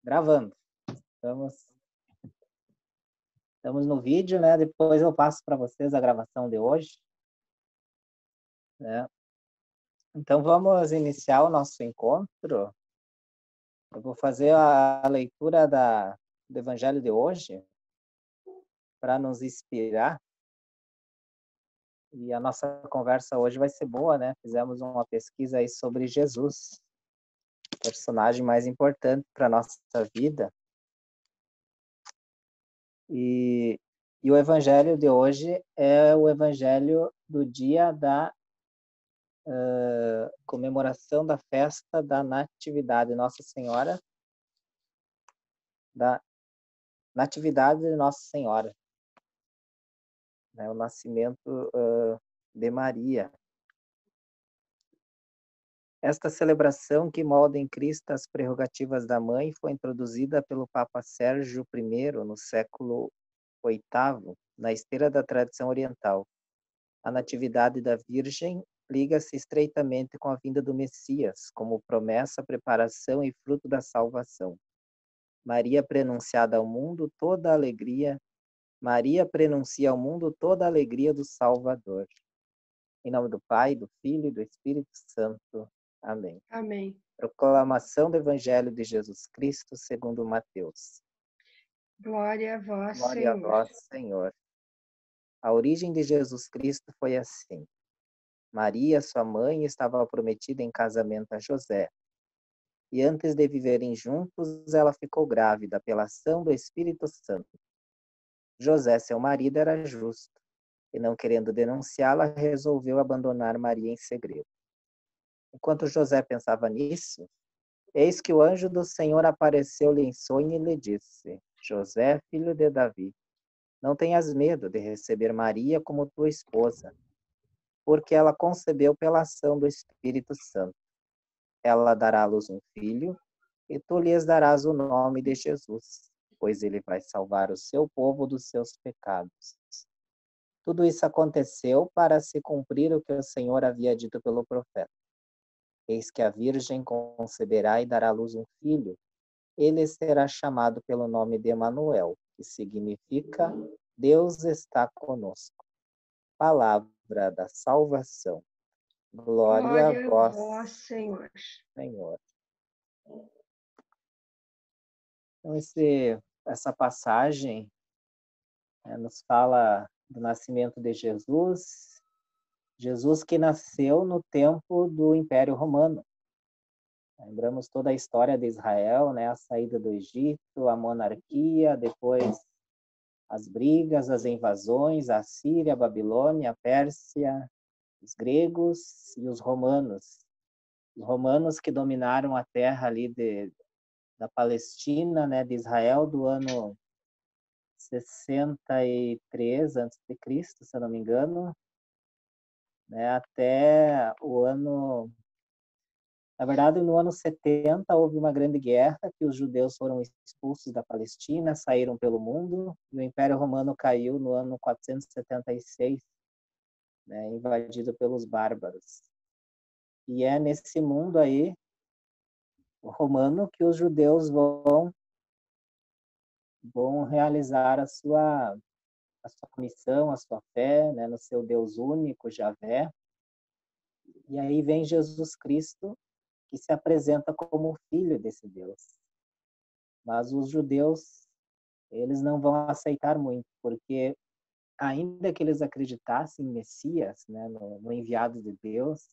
Gravando. Estamos no vídeo, né? Depois eu passo para vocês a gravação de hoje, né? Então vamos iniciar o nosso encontro. Eu vou fazer a leitura do Evangelho de hoje para nos inspirar. E a nossa conversa hoje vai ser boa, né? Fizemos uma pesquisa aí sobre Jesus, o personagem mais importante para a nossa vida. E o Evangelho de hoje é o Evangelho do dia da comemoração da festa da Natividade Nossa Senhora, da Natividade de Nossa Senhora, né? O nascimento de Maria. Esta celebração, que molda em Cristo as prerrogativas da mãe, foi introduzida pelo Papa Sérgio I no século VIII, na esteira da tradição oriental. A Natividade da Virgem liga-se estreitamente com a vinda do Messias, como promessa, preparação e fruto da salvação. Maria prenunciada ao mundo toda a alegria. Maria prenuncia ao mundo toda a alegria do Salvador. Em nome do Pai, do Filho e do Espírito Santo. Amém. Amém. Proclamação do Evangelho de Jesus Cristo segundo Mateus. Glória a vós, Glória Senhor. a vós, Senhor. A origem de Jesus Cristo foi assim. Maria, sua mãe, estava prometida em casamento a José. E antes de viverem juntos, ela ficou grávida pela ação do Espírito Santo. José, seu marido, era justo, e não querendo denunciá-la, resolveu abandonar Maria em segredo. Enquanto José pensava nisso, eis que o anjo do Senhor apareceu-lhe em sonho e lhe disse: José, filho de Davi, não tenhas medo de receber Maria como tua esposa, porque ela concebeu pela ação do Espírito Santo. Ela dará à luz um filho, e tu lhes darás o nome de Jesus, pois ele vai salvar o seu povo dos seus pecados. Tudo isso aconteceu para se cumprir o que o Senhor havia dito pelo profeta. Eis que a Virgem conceberá e dará à luz um filho. Ele será chamado pelo nome de Emanuel, que significa Deus está conosco. Palavra da salvação. Glória a vós, Senhor. Senhor. Então, essa passagem nos fala do nascimento de Jesus, Jesus que nasceu no tempo do Império Romano. Lembramos toda a história de Israel, né? A saída do Egito, a monarquia, depois as brigas, as invasões, a Síria, a Babilônia, a Pérsia, os gregos e os romanos. Os romanos que dominaram a terra ali da Palestina, né, de Israel, do ano 63 a.C., se eu não me engano, né, até o ano... Na verdade, no ano 70 houve uma grande guerra, que os judeus foram expulsos da Palestina, saíram pelo mundo, e o Império Romano caiu no ano 476, né, invadido pelos bárbaros. E é nesse mundo aí, o romano, que os judeus vão realizar a sua missão, a sua fé, né, no seu Deus único, Javé. E aí vem Jesus Cristo, que se apresenta como filho desse Deus. Mas os judeus, eles não vão aceitar muito, porque ainda que eles acreditassem em Messias, né, no enviado de Deus,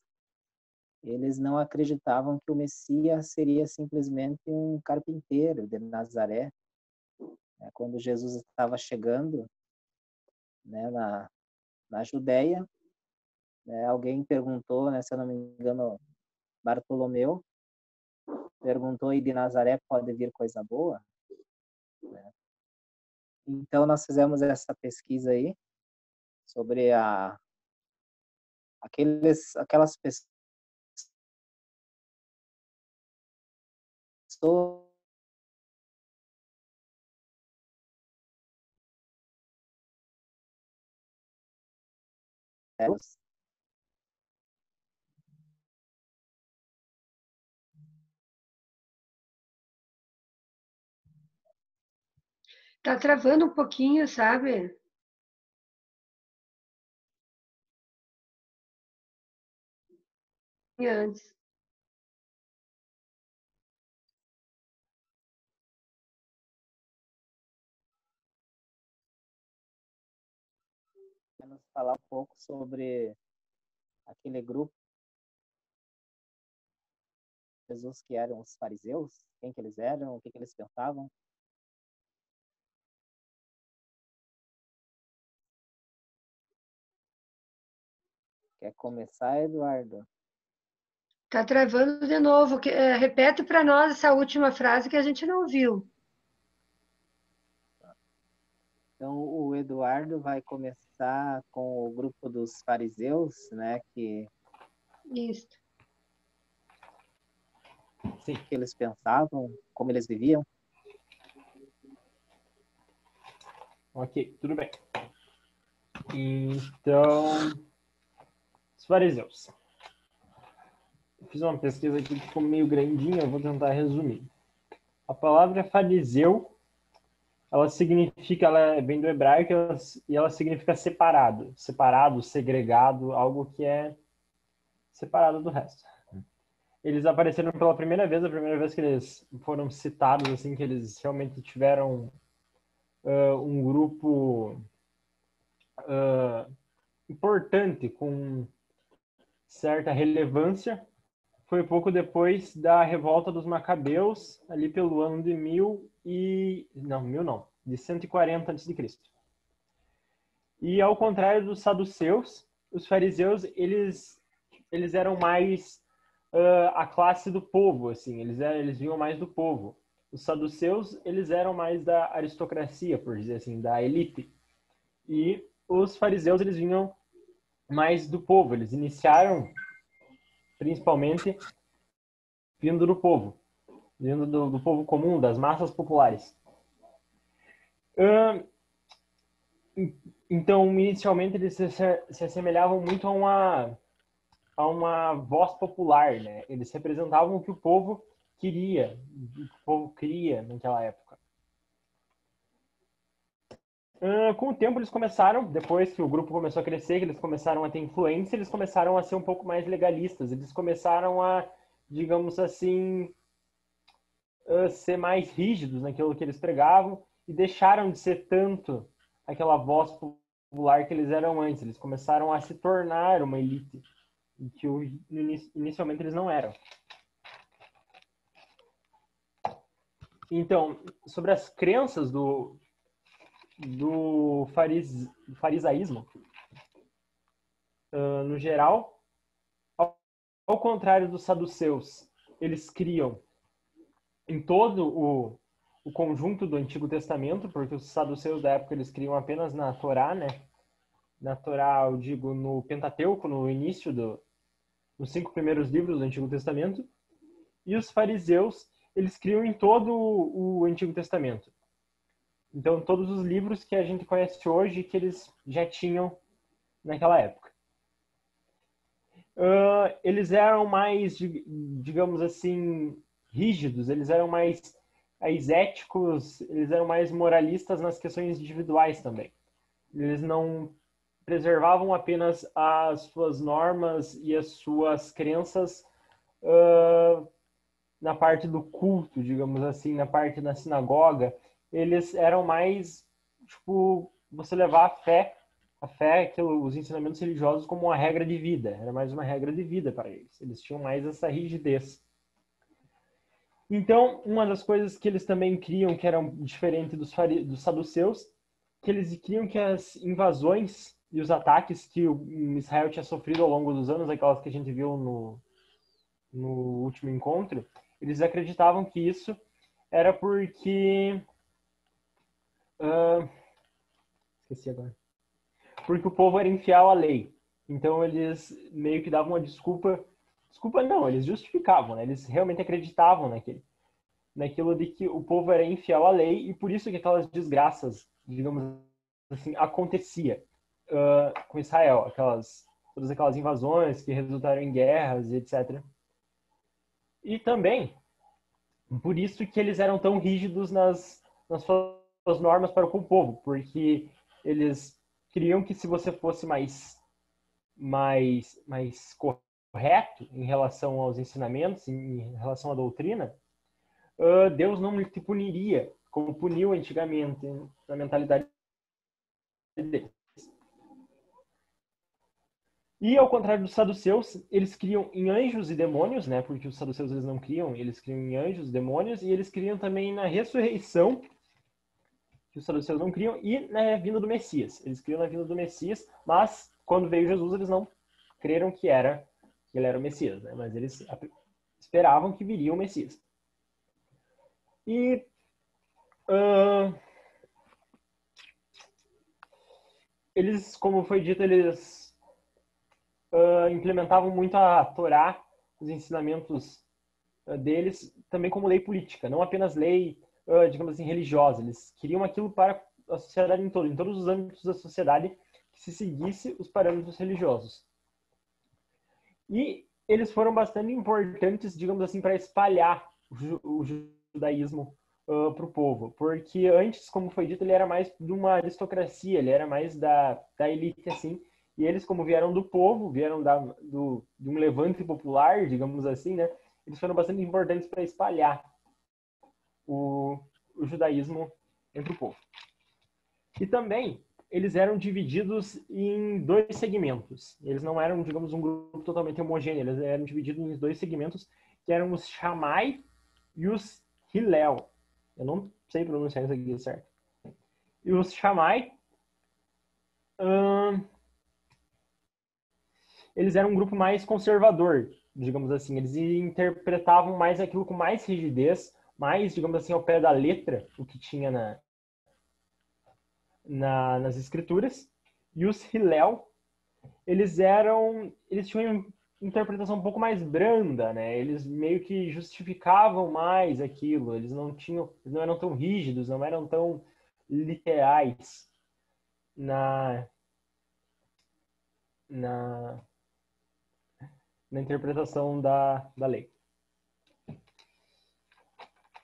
eles não acreditavam que o Messias seria simplesmente um carpinteiro de Nazaré. Quando Jesus estava chegando, né, na Judéia, né, alguém perguntou, né, se eu não me engano, Bartolomeu, perguntou: e de Nazaré pode vir coisa boa? Né? Então, nós fizemos essa pesquisa aí sobre aquelas pessoas Tá travando um pouquinho, sabe? E antes. Vamos falar um pouco sobre aquele grupo de Jesus que eram os fariseus, quem que eles eram, o que que eles pensavam. Quer começar, Eduardo? Tá travando de novo. Repete para nós essa última frase que a gente não viu. Então, o Eduardo vai começar com o grupo dos fariseus, né, Isso. que eles pensavam, como eles viviam. Ok, tudo bem. Então, os fariseus. Eu fiz uma pesquisa aqui que ficou meio grandinha, eu vou tentar resumir. A palavra fariseu, ela significa, ela vem do hebraico e ela significa separado, segregado, algo que é separado do resto. Eles apareceram pela primeira vez, a primeira vez que eles foram citados, assim, que eles realmente tiveram um grupo importante, com certa relevância, foi pouco depois da revolta dos Macabeus, ali pelo ano de de 140 a.C. E ao contrário dos saduceus, os fariseus, eles eram mais a classe do povo, assim, eles vinham mais do povo. Os saduceus, eles eram mais da aristocracia, por dizer assim, da elite. E os fariseus, eles vinham mais do povo, eles iniciaram principalmente vindo do povo, vindo do povo comum, das massas populares. Então, inicialmente, eles se assemelhavam muito a uma voz popular, né? Eles representavam o que o povo queria, o que o povo queria naquela época. Com o tempo, eles começaram, depois que o grupo começou a crescer, que eles começaram a ter influência, eles começaram a ser um pouco mais legalistas. Eles começaram a, digamos assim, ser mais rígidos naquilo que eles pregavam e deixaram de ser tanto aquela voz popular que eles eram antes. Eles começaram a se tornar uma elite que inicialmente eles não eram. Então, sobre as crenças do farisaísmo, no geral, ao contrário dos saduceus, eles criam em todo o conjunto do Antigo Testamento, porque os saduceus da época eles criam apenas na Torá, né? Na Torá, eu digo, no Pentateuco, no início nos 5 primeiros livros do Antigo Testamento, e os fariseus, eles criam em todo o Antigo Testamento. Então, todos os livros que a gente conhece hoje, que eles já tinham naquela época. Eles eram mais, digamos assim, rígidos, eles eram mais éticos, eles eram mais moralistas nas questões individuais também. Eles não preservavam apenas as suas normas e as suas crenças na parte do culto, digamos assim, na parte da sinagoga. Eles eram mais, tipo, você levar a fé, os ensinamentos religiosos como uma regra de vida. Era mais uma regra de vida para eles. Eles tinham mais essa rigidez. Então, uma das coisas que eles também criam, que eram diferente dos saduceus, que eles criam que as invasões e os ataques que o Israel tinha sofrido ao longo dos anos, aquelas que a gente viu no último encontro, eles acreditavam que isso era porque... esqueci agora. Porque o povo era infiel à lei. Então eles meio que davam uma desculpa. Desculpa não, eles justificavam, né? Eles realmente acreditavam naquilo de que o povo era infiel à lei e por isso que aquelas desgraças, digamos assim, acontecia com Israel, todas aquelas invasões que resultaram em guerras e etc. E também por isso que eles eram tão rígidos nas suas normas para com o povo, porque eles queriam que se você fosse mais correto em relação aos ensinamentos, em relação à doutrina, Deus não te puniria, como puniu antigamente na mentalidade deles. E ao contrário dos saduceus, eles criam em anjos e demônios, né? Porque os saduceus eles não criam, eles criam em anjos, demônios, e eles criam também na ressurreição, que os saduceus não criam, e na vinda do Messias. Eles criam na vinda do Messias, mas quando veio Jesus, eles não creram que ele era o Messias, né? Mas eles esperavam que viria o Messias. E eles, como foi dito, eles implementavam muito a Torá, os ensinamentos deles, também como lei política, não apenas lei, digamos assim, religiosa. Eles queriam aquilo para a sociedade em todos os âmbitos da sociedade, que se seguisse os parâmetros religiosos. E eles foram bastante importantes, digamos assim, para espalhar o judaísmo para o povo, porque antes, como foi dito, ele era mais de uma aristocracia, ele era mais da elite, assim, e eles, como vieram do povo, vieram de um levante popular, digamos assim, né, eles foram bastante importantes para espalhar o judaísmo entre o povo. E também, eles eram divididos em dois segmentos. Eles não eram, digamos, um grupo totalmente homogêneo, eles eram divididos em dois segmentos, que eram os Shammai e os Hillel. Eu não sei pronunciar isso aqui certo. E os Shammai, eles eram um grupo mais conservador, digamos assim. Eles interpretavam mais aquilo com mais rigidez, mais, digamos assim, ao pé da letra, o que tinha nas escrituras. E os Hillel, eles tinham uma interpretação um pouco mais branda, né? Eles meio que justificavam mais aquilo, eles não eram tão rígidos, não eram tão literais na interpretação da lei.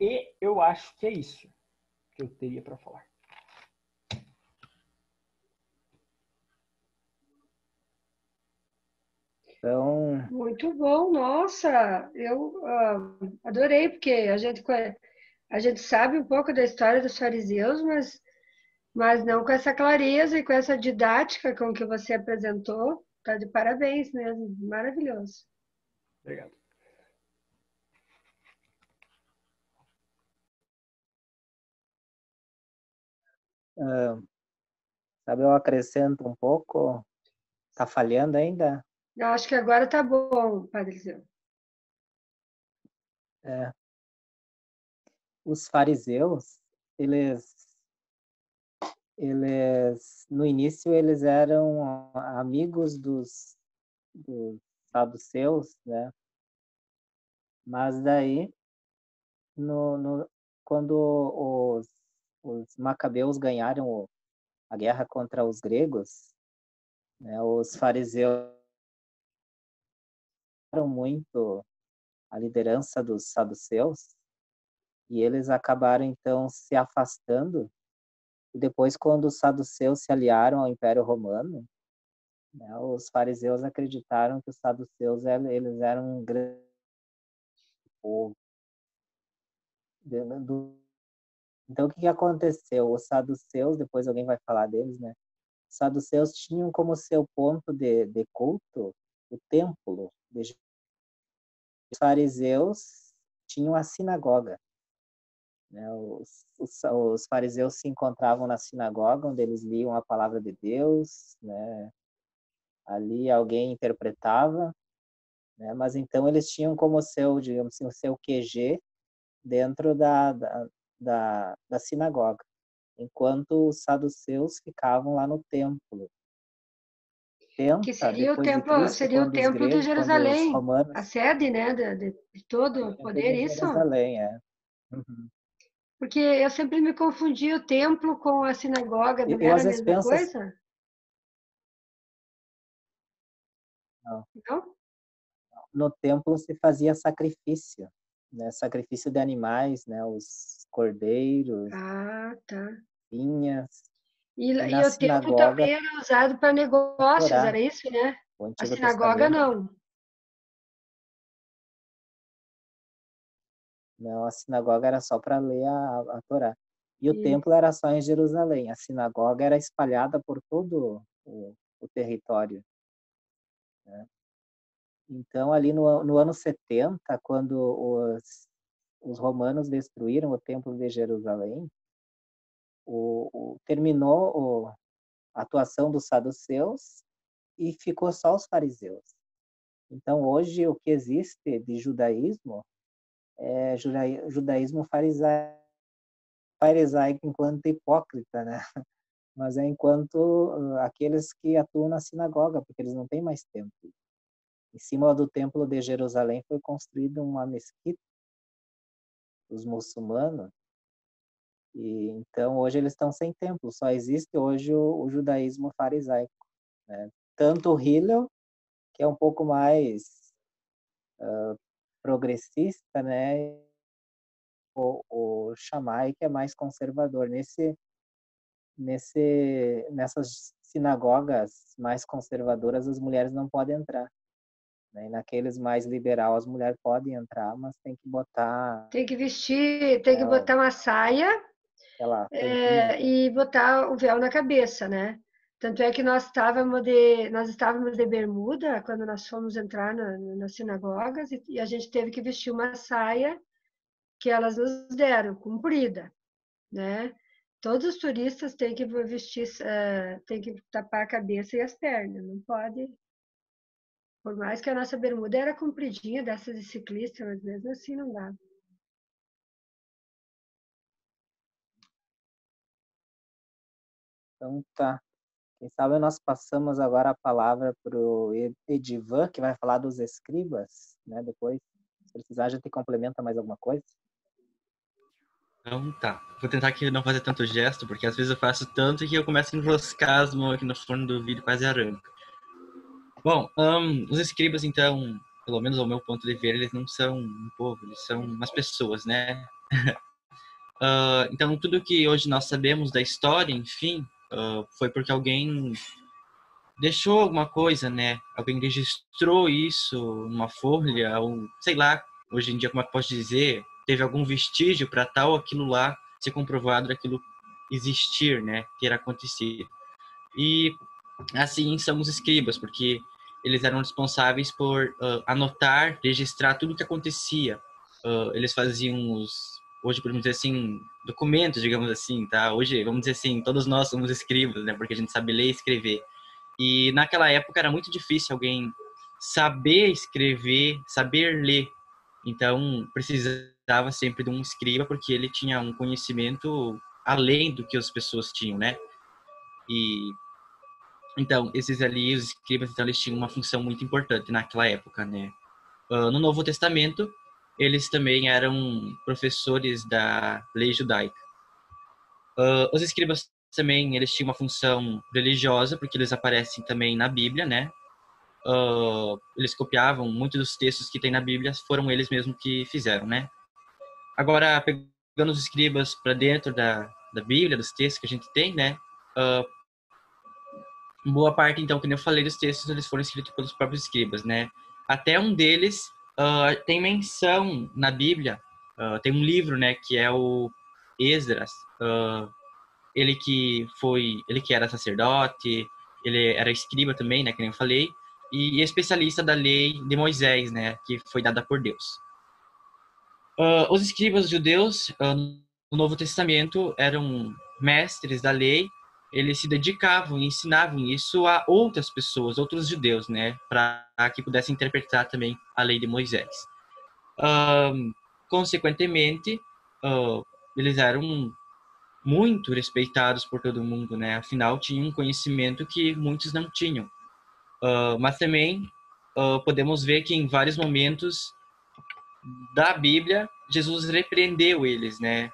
E eu acho que é isso que eu teria para falar. Então, Muito bom, nossa, eu adorei, porque a gente sabe um pouco da história dos fariseus, mas não com essa clareza e com essa didática com que você apresentou. Tá de parabéns mesmo, maravilhoso. Obrigado. sabe, eu acrescento um pouco. Tá falhando ainda? Eu acho que agora tá bom, Padre Zé. É. Os fariseus, no início, eles eram amigos dos saduceus, né? Mas daí, quando os macabeus ganharam a guerra contra os gregos, né, os fariseus eram muito a liderança dos saduceus e eles acabaram, então, se afastando. E depois, quando os saduceus se aliaram ao Império Romano, né, os fariseus acreditaram que os saduceus eles eram um grande povo. Então, o que aconteceu? Os saduceus, depois alguém vai falar deles, né? Os saduceus tinham como seu ponto de culto o templo. Os fariseus tinham a sinagoga. Né? Os fariseus se encontravam na sinagoga, onde eles liam a palavra de Deus, né? Ali alguém interpretava, né? Mas então eles tinham como seu, digamos assim, o seu QG dentro da sinagoga, enquanto os saduceus ficavam lá no templo. Que Depois de Cristo, seria o quando os templo de gregos, quando os Jerusalém, romanos, a sede, né, de todo o o templo poder, de isso? Jerusalém, é. Uhum. Porque eu sempre me confundi o templo com a sinagoga, não Eu era às a vezes mesma penso assim, coisa? não, Não? no templo se fazia sacrifício, né? Sacrifício de animais, né? Os cordeiros, Ah, tá. espinhas. E E na o templo sinagoga, também era usado para negócios, Torá, era isso, né? o A Antigo sinagoga Testamento. não. Não, a sinagoga era só para ler a Torá. E o E templo era só em Jerusalém. A sinagoga era espalhada por todo o território, né? Então, ali no ano 70, quando os romanos destruíram o templo de Jerusalém, terminou a atuação dos saduceus e ficou só os fariseus. Então, hoje, o que existe de judaísmo é judaísmo farisaico enquanto hipócrita, né? Mas é enquanto aqueles que atuam na sinagoga, porque eles não têm mais templo. Em cima do templo de Jerusalém foi construída uma mesquita dos muçulmanos, e então hoje eles estão sem templo, só existe hoje o judaísmo farisaico, né? Tanto o Hillel, que é um pouco mais progressista, né? O Shammai, que é mais conservador. Nessas sinagogas mais conservadoras, as mulheres não podem entrar, né? E naqueles mais liberal, as mulheres podem entrar, mas tem que botar, tem que vestir, tem que né, botar uma saia, aquela tampinha. e botar o véu na cabeça, né? Tanto é que nós estávamos de bermuda quando nós fomos entrar nas sinagogas e a gente teve que vestir uma saia que elas nos deram, comprida, né? Todos os turistas têm que vestir, têm que tapar a cabeça e as pernas, não pode. Por mais que a nossa bermuda era compridinha, dessas de ciclista, mas mesmo assim não dá. Então tá. Quem sabe nós passamos agora a palavra para o Edivan, que vai falar dos escribas, né? Depois, se precisar, a gente complementa mais alguma coisa. Então tá. Vou tentar aqui não fazer tanto gesto, porque às vezes eu faço tanto que eu começo a enroscar as mãos aqui no fone do vídeo, quase arranca. Bom, os escribas, então, pelo menos ao meu ponto de ver, eles não são um povo, eles são umas pessoas, né? Então, tudo que hoje nós sabemos da história, enfim, foi porque alguém deixou alguma coisa, né? Alguém registrou isso numa folha, ou sei lá, hoje em dia, como é que eu posso dizer? Teve algum vestígio para tal aquilo lá ser comprovado, aquilo existir, né? Ter acontecido. E assim são os escribas, porque eles eram responsáveis por anotar, registrar tudo o que acontecia. Eles faziam hoje podemos dizer assim, documentos, digamos assim, tá? Hoje, vamos dizer assim, todos nós somos escribas, né? Porque a gente sabe ler e escrever. E naquela época era muito difícil alguém saber escrever, saber ler. Então, precisava sempre de um escriba, porque ele tinha um conhecimento além do que as pessoas tinham, né? E então, esses ali, os escribas, então, eles tinham uma função muito importante naquela época, né? No Novo Testamento, eles também eram professores da lei judaica. Os escribas também, eles tinham uma função religiosa, porque eles aparecem também na Bíblia, né? Eles copiavam muitos dos textos que tem na Bíblia, foram eles mesmos que fizeram, né? Agora, pegando os escribas para dentro da Bíblia, dos textos que a gente tem, né? Boa parte, então, que nem eu falei, dos textos, eles foram escritos pelos próprios escribas, né? Até um deles tem menção na Bíblia, tem um livro, né, que é o Esdras, ele que era sacerdote, ele era escriba também, né, que nem eu falei, e especialista da lei de Moisés, né, que foi dada por Deus. Os escribas judeus no Novo Testamento eram mestres da lei, eles se dedicavam e ensinavam isso a outras pessoas, outros judeus, né, para que pudessem interpretar também a lei de Moisés. Consequentemente, eles eram muito respeitados por todo mundo, né? Afinal, tinham um conhecimento que muitos não tinham. Mas também podemos ver que em vários momentos da Bíblia, Jesus repreendeu eles, né?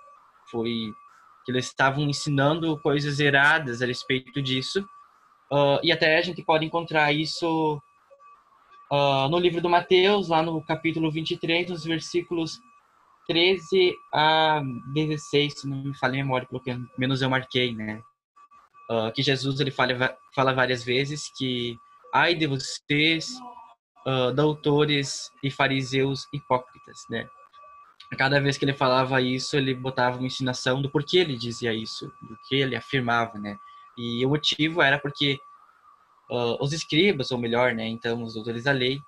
Foi que eles estavam ensinando coisas erradas a respeito disso. E até a gente pode encontrar isso no livro do Mateus, lá no capítulo 23, nos versículos 13 a 16, se não me falha a memória, pelo que menos eu marquei, né? Que Jesus ele fala várias vezes que ai de vocês, doutores e fariseus hipócritas, né? Cada vez que ele falava isso, ele botava uma ensinação do porquê ele dizia isso, do que ele afirmava, né? E o motivo era porque os escribas, ou melhor, né, então os doutores da lei,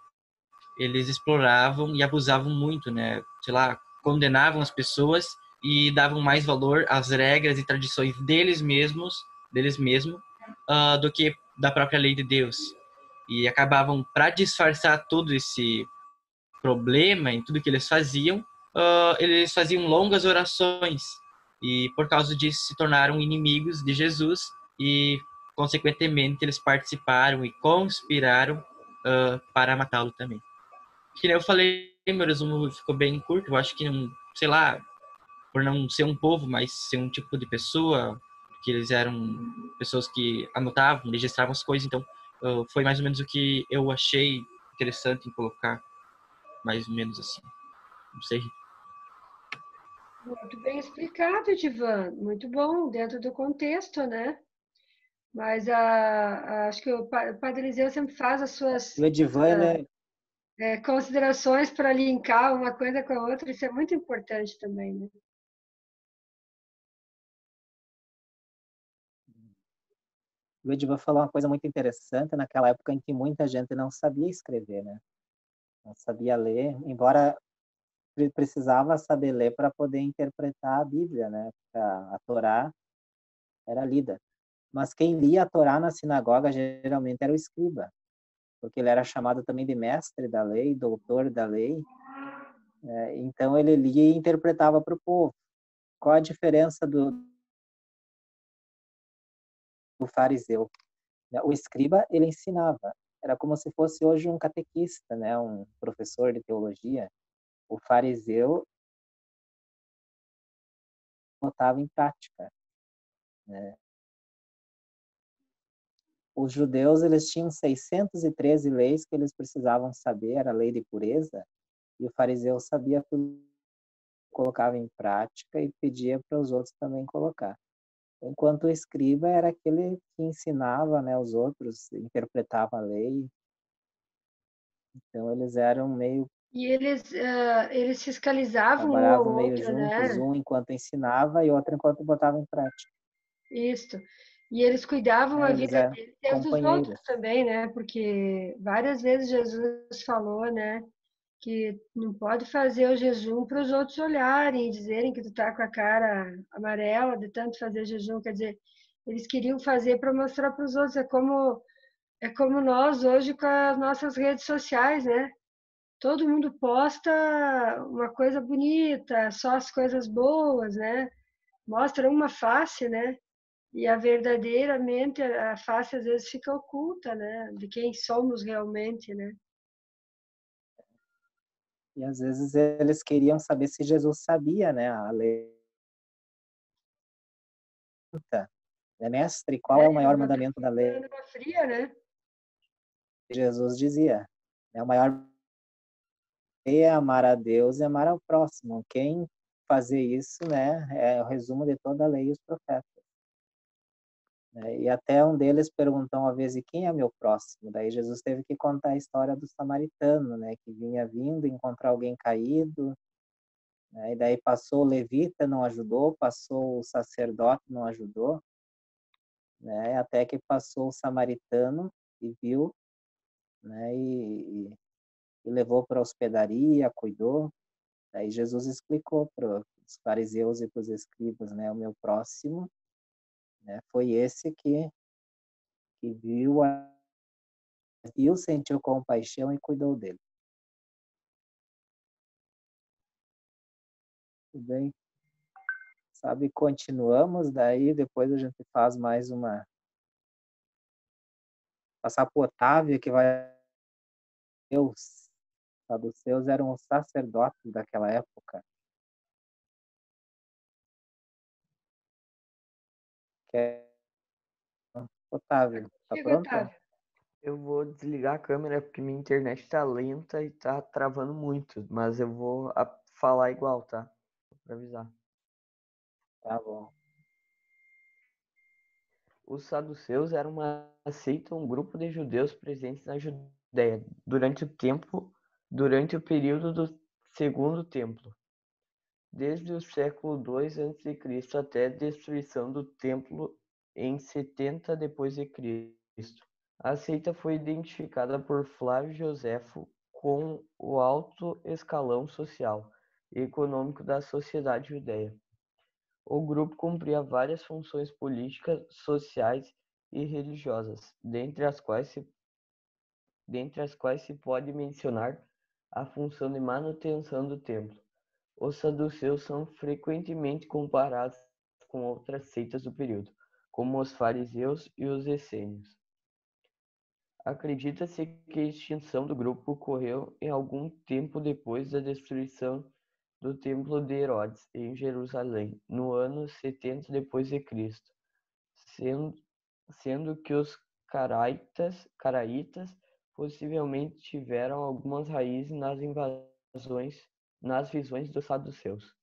eles exploravam e abusavam muito, né? Sei lá, condenavam as pessoas e davam mais valor às regras e tradições deles mesmos, do que da própria lei de Deus. E acabavam, para disfarçar todo esse problema em tudo que eles faziam longas orações e por causa disso se tornaram inimigos de Jesus e consequentemente eles participaram e conspiraram para matá-lo também. Que nem eu falei, meu resumo ficou bem curto. Eu acho que, sei lá, por não ser um povo, mas ser um tipo de pessoa, que eles eram pessoas que anotavam, registravam as coisas. Então, foi mais ou menos o que eu achei interessante em colocar, mais ou menos assim. Não sei. Muito bem explicado, Divan. Muito bom, dentro do contexto, né? Mas acho que o Padre Eliseu sempre faz as suas O Edivan, ele considerações para linkar uma coisa com a outra. Isso é muito importante também, né? o Edivan falou uma coisa muito interessante naquela época em que muita gente não sabia escrever, né? Não sabia ler, embora precisava saber ler para poder interpretar a Bíblia, né? A Torá era lida. Mas quem lia a Torá na sinagoga geralmente era o escriba, porque ele era chamado também de mestre da lei, doutor da lei. Então ele lia e interpretava para o povo. Qual a diferença do fariseu? O escriba, ele ensinava. Era como se fosse hoje um catequista, né? Um professor de teologia. O fariseu botava em prática, né? Os judeus, eles tinham 613 leis que eles precisavam saber, era a lei de pureza, e o fariseu sabia tudo, colocava em prática e pedia para os outros também colocar. Enquanto o escriba era aquele que ensinava, né, os outros, interpretava a lei. Então eles eram meio, E eles fiscalizavam um ao trabalhavam meio outro, juntos, né? um enquanto ensinava e outro enquanto botava em prática. Isso. E eles cuidavam a Eles vida eram deles e as dos outros companheiros. também, né? Porque várias vezes Jesus falou, né? Que não pode fazer o jejum para os outros olharem e dizerem que tu tá com a cara amarela de tanto fazer jejum. Quer dizer, eles queriam fazer para mostrar para os outros. É como nós hoje com as nossas redes sociais, né? Todo mundo posta uma coisa bonita, só as coisas boas, né? Mostra uma face, né? E a verdadeiramente a face às vezes fica oculta, né? De quem somos realmente, né? E às vezes eles queriam saber se Jesus sabia, né, a lei. Né, mestre, qual é o maior Uma mandamento da lei? pergunta fria, né? Jesus dizia, né, o maior é amar a Deus e amar ao próximo. Quem fazer isso, né, é o resumo de toda a lei e os profetas. Né? E até um deles perguntou uma vez, e quem é meu próximo? Daí Jesus teve que contar a história do samaritano, né, que vinha vindo encontrar alguém caído, né, e daí passou o levita, não ajudou, passou o sacerdote, não ajudou, né, até que passou o samaritano e viu, né, e levou para a hospedaria, cuidou. Aí Jesus explicou para os fariseus e para os escribas, né, o meu próximo, né, foi esse que viu, sentiu compaixão e cuidou dele. Tudo bem? Sabe, continuamos, daí depois a gente faz mais uma, passar para o Otávio, que vai, os saduceus eram os sacerdotes daquela época. Que é... Otávio, tá Diga, pronto? Otávio. Eu vou desligar a câmera porque minha internet tá lenta e tá travando muito, mas eu vou falar igual, tá? Pra avisar. Tá bom. Os saduceus eram uma seita, um grupo de judeus presentes na Judéia durante o período do Segundo Templo, desde o século II a.C. até a destruição do templo em 70 d.C. A seita foi identificada por Flávio Joséfo com o alto escalão social e econômico da sociedade judeia. O grupo cumpria várias funções políticas, sociais e religiosas, dentre as quais se pode mencionar a função de manutenção do templo. Os saduceus são frequentemente comparados com outras seitas do período, como os fariseus e os essênios. Acredita-se que a extinção do grupo ocorreu em algum tempo depois da destruição do Templo de Herodes, em Jerusalém, no ano 70 d.C., sendo que os caraítas possivelmente tiveram algumas raízes nas visões dos saduceus.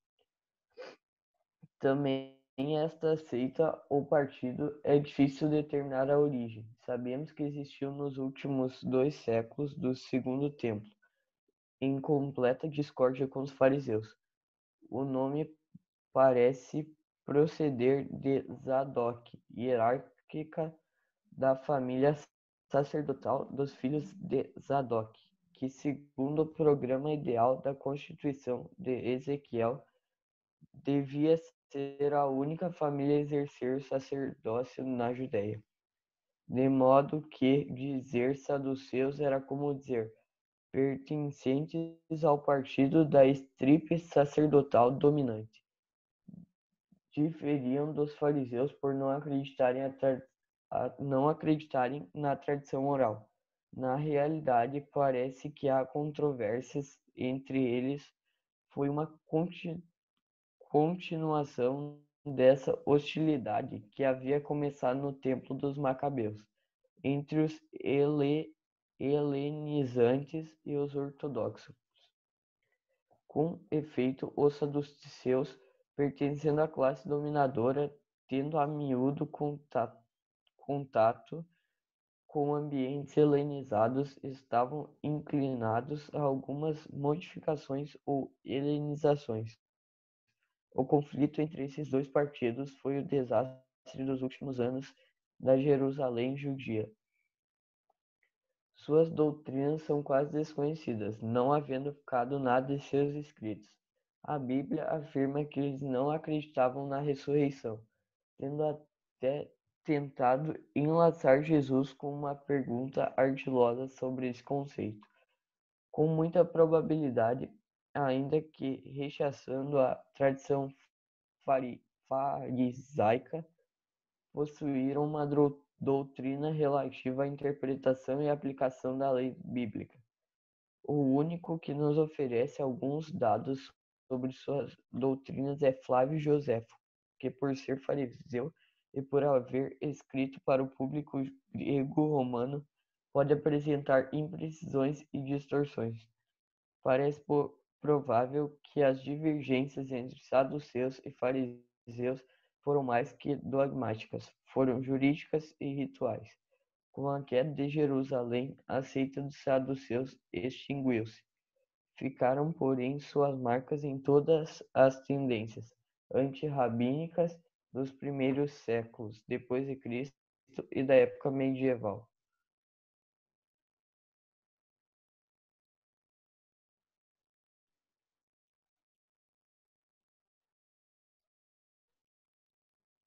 Também esta seita ou partido é difícil determinar a origem. Sabemos que existiu nos últimos 2 séculos do Segundo Templo, em completa discórdia com os fariseus. O nome parece proceder de Zadok, hierárquica da família sacerdotal dos filhos de Zadok, que, segundo o programa ideal da Constituição de Ezequiel, devia ser a única família a exercer o sacerdócio na Judéia. De modo que dizer saduceus era como dizer pertencentes ao partido da estirpe sacerdotal dominante. Diferiam dos fariseus por não acreditarem na tradição oral. Na realidade, parece que há controvérsias entre eles. Foi uma continuação dessa hostilidade que havia começado no Templo dos Macabeus, entre os helenizantes e os ortodoxos. Com efeito, os saduceus, pertencendo à classe dominadora, tendo a miúdo contato com ambientes helenizados, estavam inclinados a algumas modificações ou helenizações. O conflito entre esses dois partidos foi o desastre dos últimos anos da Jerusalém judia. Suas doutrinas são quase desconhecidas, não havendo ficado nada em seus escritos. A Bíblia afirma que eles não acreditavam na ressurreição, tendo até tentado enlaçar Jesus com uma pergunta ardilosa sobre esse conceito. Com muita probabilidade, ainda que rechaçando a tradição farisaica, possuíram uma doutrina relativa à interpretação e aplicação da lei bíblica. O único que nos oferece alguns dados sobre suas doutrinas é Flávio Joséfo, que, por ser fariseu e por haver escrito para o público grego-romano, pode apresentar imprecisões e distorções. Parece provável que as divergências entre saduceus e fariseus foram mais que dogmáticas, foram jurídicas e rituais. Com a queda de Jerusalém, a seita dos saduceus extinguiu-se. Ficaram, porém, suas marcas em todas as tendências antirrabínicas dos primeiros séculos depois de Cristo e da época medieval.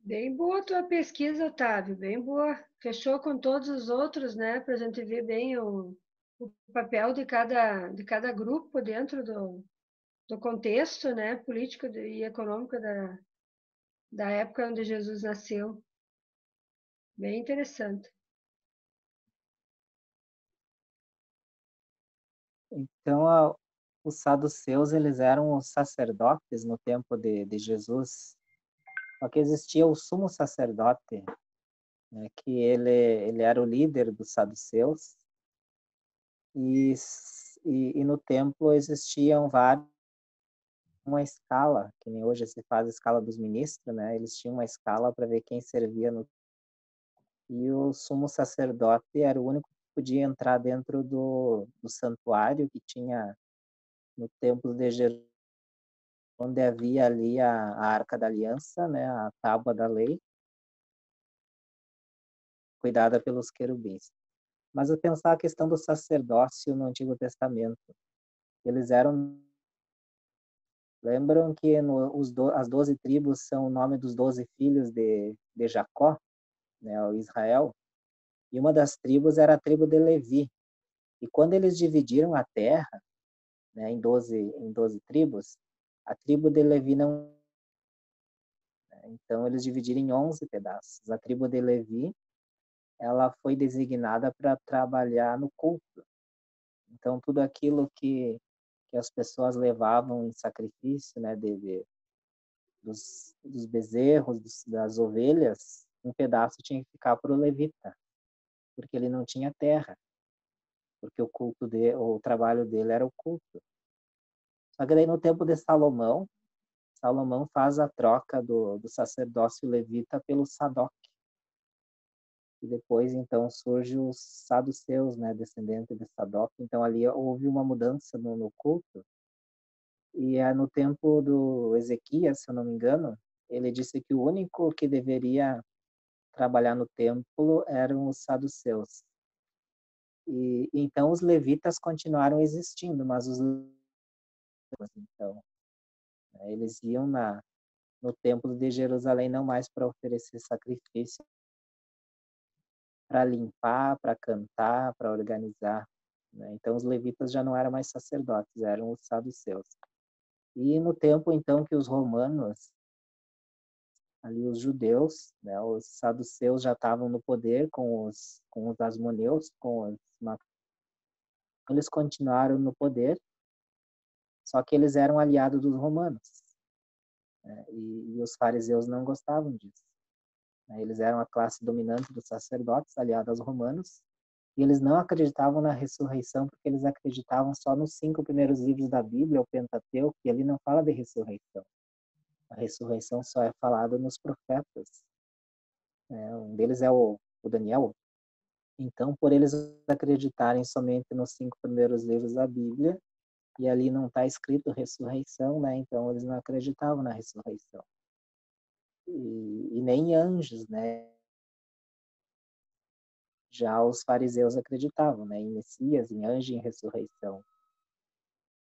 Bem boa a tua pesquisa, Otávio, bem boa. Fechou com todos os outros, né, para a gente ver bem o papel de cada grupo dentro do contexto, né, político e econômico da época onde Jesus nasceu. Bem interessante. Então, os saduceus, eles eram os sacerdotes no tempo de Jesus. Só que existia o sumo sacerdote, né, que ele era o líder dos saduceus, e no templo existiam vários uma escala, que nem hoje se faz a escala dos ministros, né? Eles tinham uma escala para ver quem servia no... E o sumo sacerdote era o único que podia entrar dentro do santuário que tinha no templo de Jerusalém, onde havia ali a Arca da Aliança, né? A tábua da lei, cuidada pelos querubins. Mas eu pensar a questão do sacerdócio no Antigo Testamento. Eles eram... Lembram que as 12 tribos são o nome dos 12 filhos de Jacó, né, o Israel? E uma das tribos era a tribo de Levi. E quando eles dividiram a terra, né, em 12 tribos, a tribo de Levi não... Então, eles dividiram em 11 pedaços. A tribo de Levi, ela foi designada para trabalhar no culto. Então, tudo aquilo que as pessoas levavam em sacrifício, né, dos bezerros, das ovelhas, um pedaço tinha que ficar para o levita, porque ele não tinha terra, porque o trabalho dele era o culto. Só que daí no tempo de Salomão faz a troca do sacerdócio levita pelo Sadoc. E depois, então, surge os saduceus, né, descendentes de Sadoc. Então, ali houve uma mudança no culto. E no tempo do Ezequias, se eu não me engano, ele disse que o único que deveria trabalhar no templo eram os saduceus. E então os levitas continuaram existindo, mas os então, né, eles iam no templo de Jerusalém não mais para oferecer sacrifício, para limpar, para cantar, para organizar, né? Então os levitas já não eram mais sacerdotes, eram os saduceus. E no tempo então que os romanos, ali os judeus, né, os saduceus já estavam no poder com os asmoneus, eles continuaram no poder, só que eles eram aliados dos romanos, né, e os fariseus não gostavam disso, né? Eles eram a classe dominante dos sacerdotes, aliada aos romanos, e eles não acreditavam na ressurreição, porque eles acreditavam só nos 5 primeiros livros da Bíblia, o Pentateuco, e ali não fala de ressurreição. A ressurreição só é falada nos profetas. Um deles é o Daniel. Então, por eles acreditarem somente nos 5 primeiros livros da Bíblia, e ali não está escrito ressurreição, né? Então, eles não acreditavam na ressurreição. E nem em anjos, né? Já os fariseus acreditavam, né? Em Messias, em anjo e em ressurreição,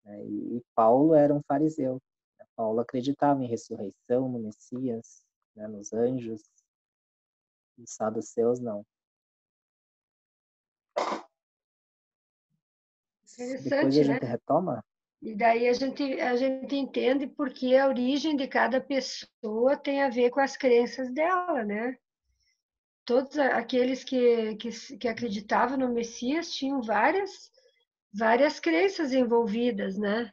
né? E Paulo era um fariseu. Né? Paulo acreditava em ressurreição, no Messias, né? Nos anjos. Os saduceus não. Depois a Interessante, né? gente retoma. E daí a gente entende porque a origem de cada pessoa tem a ver com as crenças dela, né? Todos aqueles que acreditavam no Messias tinham várias crenças envolvidas, né?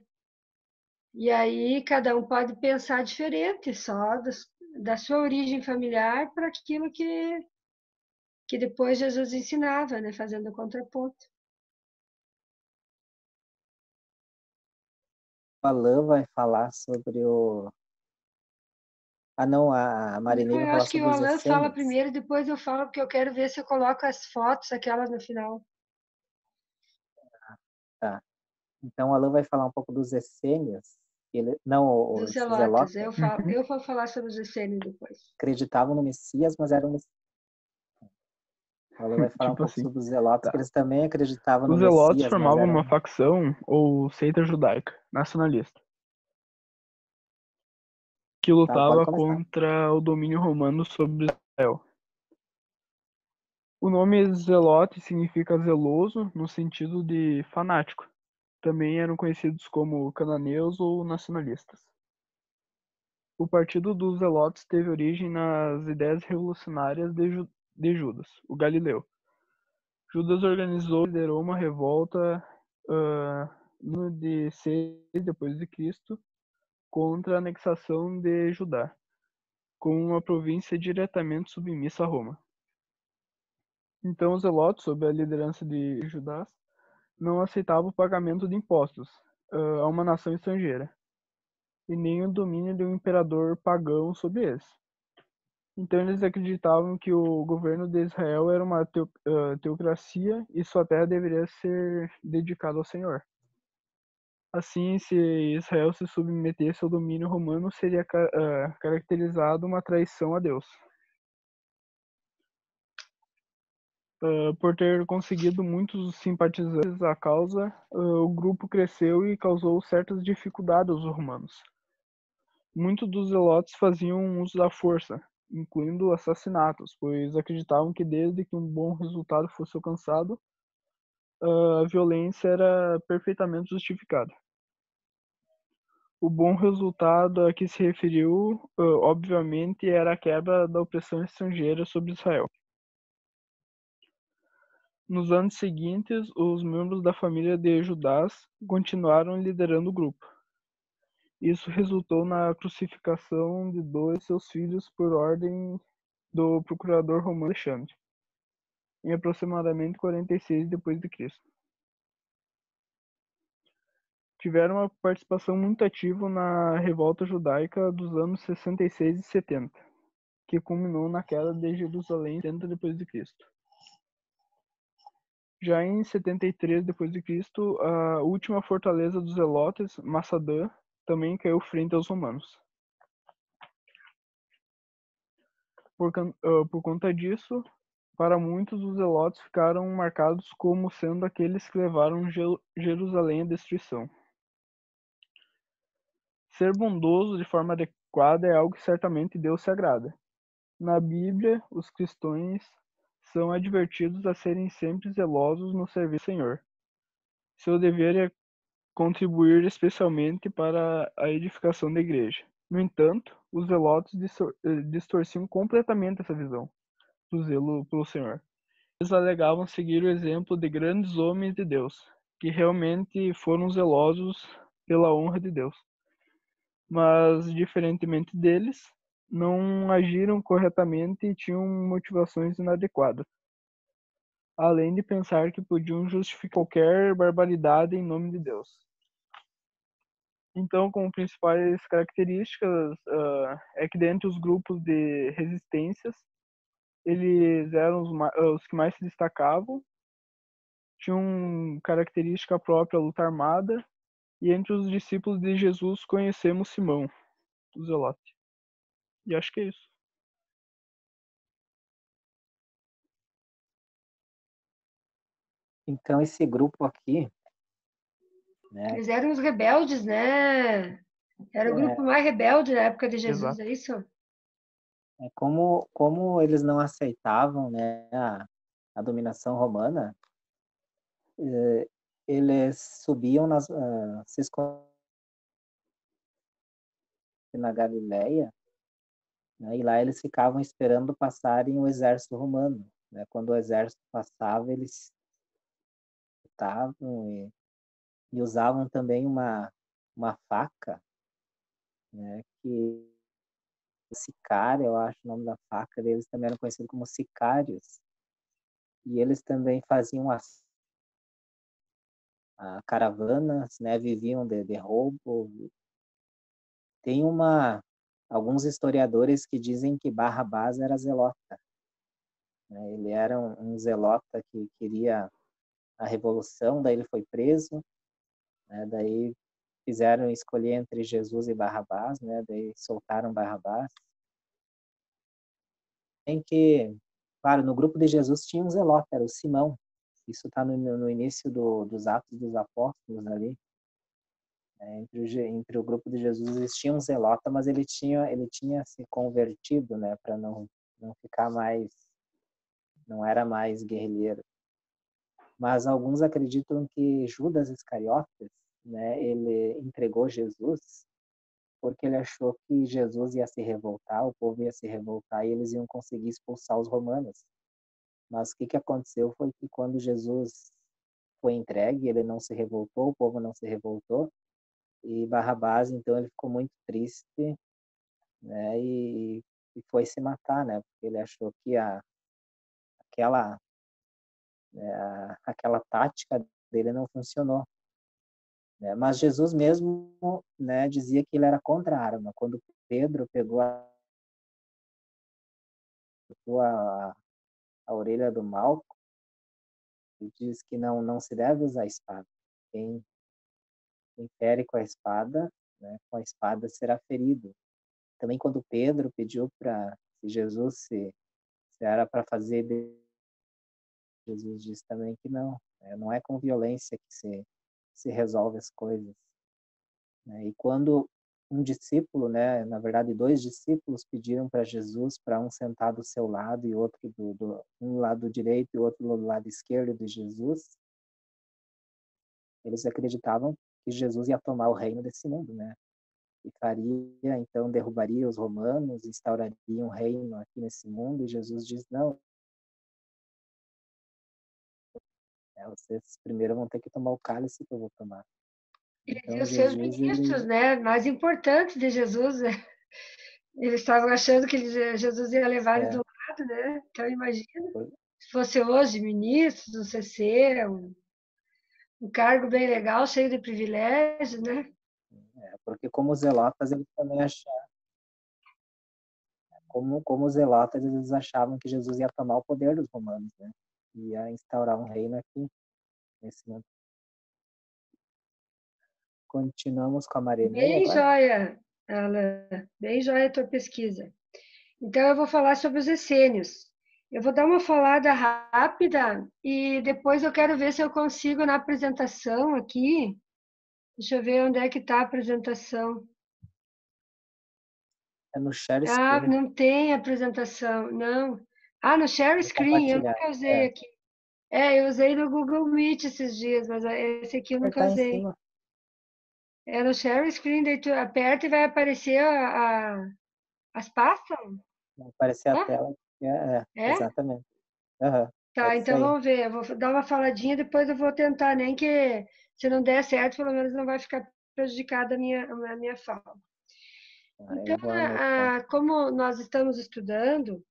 E aí cada um pode pensar diferente, só da sua origem familiar para aquilo que depois Jesus ensinava, né? Fazendo o contraponto. O Alan vai falar sobre o... Ah, não, a Marinei Não, vai eu falar acho que o sobre os Alan fala essênios. primeiro, depois eu falo, porque eu quero ver se eu coloco as fotos, aquelas no final. Tá. Então, o Alan vai falar um pouco dos essênios. Não, Dos os Zelotes. zelotes Eu vou falar sobre os essênios depois. acreditavam no Messias, mas eram... O Alan vai falar um Tipo pouco assim, sobre os zelotes, que tá. eles também acreditavam no Os Zelotes Messias, mas formavam uma eram... facção ou seita judaica nacionalista que Tá, pode lutava começar. contra o domínio romano sobre Israel. O nome Zelote significa zeloso no sentido de fanático. Também eram conhecidos como cananeus ou nacionalistas. O partido dos Zelotes teve origem nas ideias revolucionárias de Judas, o Galileu. Judas organizou e liderou uma revolta no ano de 6 depois de Cristo contra a anexação de Judá, como uma província diretamente submissa a Roma. Então os zelotes, sob a liderança de Judas, não aceitavam o pagamento de impostos a uma nação estrangeira. e nem o domínio de um imperador pagão sobre eles. Então eles acreditavam que o governo de Israel era uma teocracia e sua terra deveria ser dedicada ao Senhor. Assim, se Israel se submetesse ao domínio romano, seria caracterizado uma traição a Deus. Por ter conseguido muitos simpatizantes à causa, o grupo cresceu e causou certas dificuldades aos romanos. Muitos dos zelotes faziam uso da força, incluindo assassinatos, pois acreditavam que desde que um bom resultado fosse alcançado, a violência era perfeitamente justificada. O bom resultado a que se referiu, obviamente, era a quebra da opressão estrangeira sobre Israel. Nos anos seguintes, os membros da família de Judás continuaram liderando o grupo. Isso resultou na crucificação de 2 seus filhos por ordem do procurador romano Alexandre, em aproximadamente 46 d.C. Tiveram uma participação muito ativa na revolta judaica dos anos 66 e 70, que culminou na queda de Jerusalém 70 d.C. Já em 73 d.C., a última fortaleza dos Zelotes, Massadã, também caiu frente aos romanos. Por conta disso, para muitos, os Zelotes ficaram marcados como sendo aqueles que levaram Jerusalém à destruição. Ser bondoso de forma adequada é algo que certamente Deus se agrada. Na Bíblia, os cristãos são advertidos a serem sempre zelosos no serviço ao Senhor. Seu dever é contribuir especialmente para a edificação da igreja. No entanto, os zelotes distorciam completamente essa visão do zelo pelo Senhor. Eles alegavam seguir o exemplo de grandes homens de Deus, que realmente foram zelosos pela honra de Deus. Mas, diferentemente deles, não agiram corretamente e tinham motivações inadequadas, além de pensar que podiam justificar qualquer barbaridade em nome de Deus. Então, como principais características, é que dentre os grupos de resistências, eles eram os que mais se destacavam, tinham característica própria a luta armada, e entre os discípulos de Jesus conhecemos Simão, o Zelote. E acho que é isso. Então, esse grupo aqui, né, Eles eram os rebeldes, né? Era o grupo é, mais rebelde na época de Jesus, Exato. é isso? como eles não aceitavam, né, a dominação romana, eles subiam se escondiam na Galileia, né, e lá eles ficavam esperando passarem o exército romano, né? Quando o exército passava, eles estavam e usavam também uma faca, né, que sicário, eu acho o nome da faca deles, também era conhecido como sicários, e eles também faziam caravanas, né, viviam de roubo. Tem alguns historiadores que dizem que Barrabás era zelota, né? Ele era um zelota que queria a revolução, daí ele foi preso, né? Daí fizeram escolher entre Jesus e Barrabás, né? Daí soltaram Barrabás. Tem que, claro, no grupo de Jesus tinha um zelota, era o Simão. Isso está no início dos Atos dos Apóstolos ali. Entre o grupo de Jesus existia um zelota, mas ele tinha se convertido, né, para não ficar mais, não era mais guerrilheiro. Mas alguns acreditam que Judas Iscariotes, né, ele entregou Jesus porque ele achou que Jesus ia se revoltar, o povo ia se revoltar e eles iam conseguir expulsar os romanos. Mas o que aconteceu foi que quando Jesus foi entregue, ele não se revoltou, o povo não se revoltou, e Barrabás, então, ele ficou muito triste, né, e foi se matar, né, porque ele achou que aquela, aquela tática dele não funcionou. né? Mas Jesus mesmo, né, dizia que ele era contra a arma. Quando Pedro pegou a orelha do Malco, ele diz que não se deve usar a espada. Quem fere com a espada, né, com a espada será ferido. Também quando Pedro pediu para Jesus se era para fazer, Jesus disse também que não. Não é com violência que se resolve as coisas, né? E quando um discípulo, né, na verdade 2 discípulos pediram para Jesus para um sentar do seu lado e outro um lado direito e outro do lado esquerdo de Jesus, eles acreditavam que Jesus ia tomar o reino desse mundo, né? E faria, então derrubaria os romanos, instauraria um reino aqui nesse mundo, e Jesus diz, não, vocês primeiro vão ter que tomar o cálice que eu vou tomar. Então, e os seus ministros, né, mais importantes de Jesus, né? Eles estavam achando que Jesus ia levar eles do lado, né? Então, imagina, se fosse hoje, ministros, um CC, um cargo bem legal, cheio de privilégios, né? Porque como zelotas, eles também achavam, como zelotas, eles achavam que Jesus ia tomar o poder dos romanos, né? Ia instaurar um reino aqui, nesse mundo. Continuamos com a Marinês Bem agora? joia, Alan. Bem joia a tua pesquisa. Então, eu vou falar sobre os essênios. Eu vou dar uma falada rápida e depois eu quero ver se eu consigo na apresentação aqui. Deixa eu ver onde é que está a apresentação. É no share Ah, screen. não tem apresentação, não. Ah, no share screen, eu nunca usei aqui. Eu usei no Google Meet esses dias, mas esse aqui eu nunca Apertar em usei. cima. É no share screen, daí tu aperta e vai aparecer as pastas? Vai aparecer a tela. Exatamente. Uhum. Tá, então vamos ver. Eu vou dar uma faladinha, depois eu vou tentar, nem que se não der certo, pelo menos não vai ficar prejudicada a minha fala. Então, como nós estamos estudando,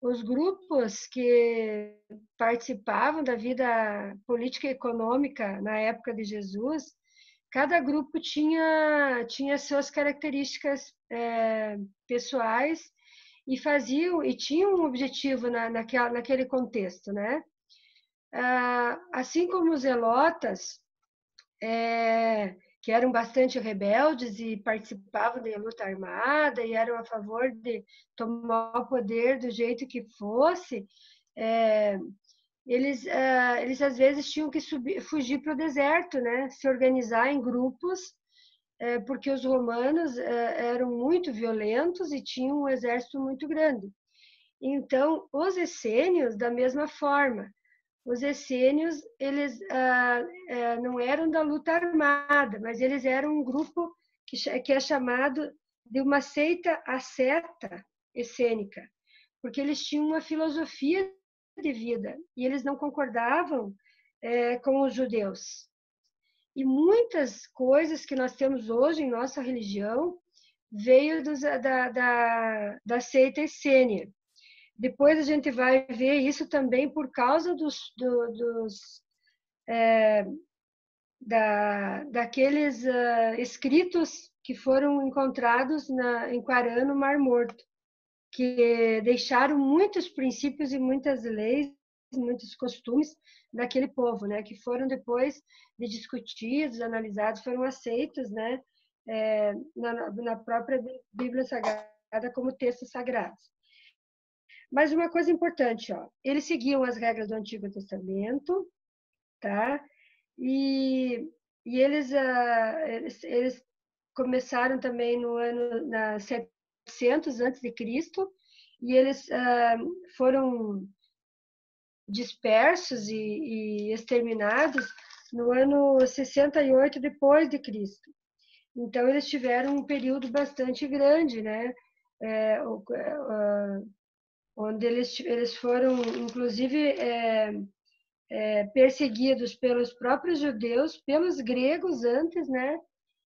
os grupos que participavam da vida política e econômica na época de Jesus, cada grupo tinha suas características pessoais e tinham um objetivo naquele contexto, né? Assim como os zelotas, que eram bastante rebeldes e participavam de luta armada e eram a favor de tomar o poder do jeito que fosse, eles às vezes tinham que fugir para o deserto, né? Se organizar em grupos, porque os romanos eram muito violentos e tinham um exército muito grande. Então, os essênios, da mesma forma, os essênios, eles não eram da luta armada, mas eles eram um grupo que é chamado de uma seita asceta essênica, porque eles tinham uma filosofia de vida e eles não concordavam com os judeus. E muitas coisas que nós temos hoje em nossa religião veio da seita essênia. Depois a gente vai ver isso também por causa daqueles escritos que foram encontrados em Qarã, no Mar Morto, que deixaram muitos princípios e muitas leis, muitos costumes daquele povo, né, que foram depois de discutidos, analisados, foram aceitos, né, na própria Bíblia Sagrada como textos sagrados. Mas uma coisa importante, eles seguiam as regras do Antigo Testamento, tá? E eles começaram também no ano 700 antes de Cristo, e eles foram dispersos e exterminados no ano 68 depois de Cristo. Então eles tiveram um período bastante grande, né? Onde eles foram, inclusive, perseguidos pelos próprios judeus, pelos gregos antes, né?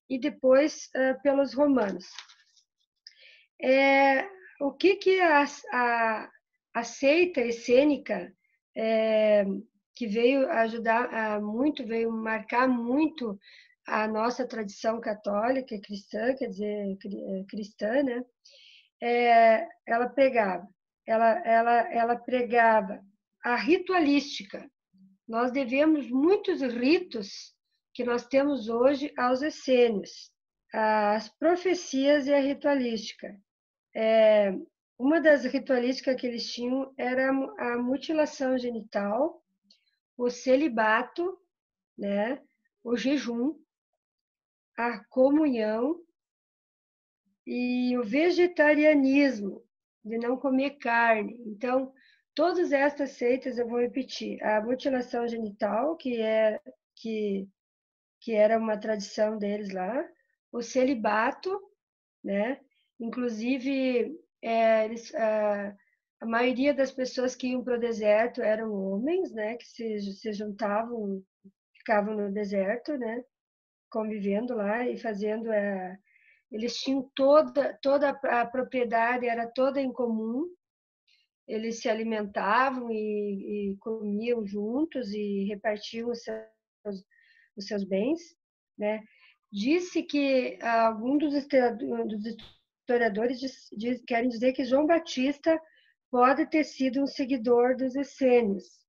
E depois pelos romanos. O que a seita essênica, que veio ajudar muito, veio marcar muito a nossa tradição católica cristã, quer dizer, cristã, né? Ela pregava, ela pregava a ritualística. Nós devemos muitos ritos que nós temos hoje aos essênios, as profecias e a ritualística. Uma das ritualísticas que eles tinham era a mutilação genital, o celibato, né? O jejum, a comunhão e o vegetarianismo, de não comer carne. Então, todas estas seitas, eu vou repetir, a mutilação genital, que, que era uma tradição deles lá, o celibato, né? Inclusive, a maioria das pessoas que iam para o deserto eram homens, né? Que se juntavam, ficavam no deserto, né? Convivendo lá e fazendo eles tinham toda a propriedade, era toda em comum, eles se alimentavam e comiam juntos e repartiam os seus bens, né? Disse que alguns dos historiadores querem dizer que João Batista pode ter sido um seguidor dos essênios,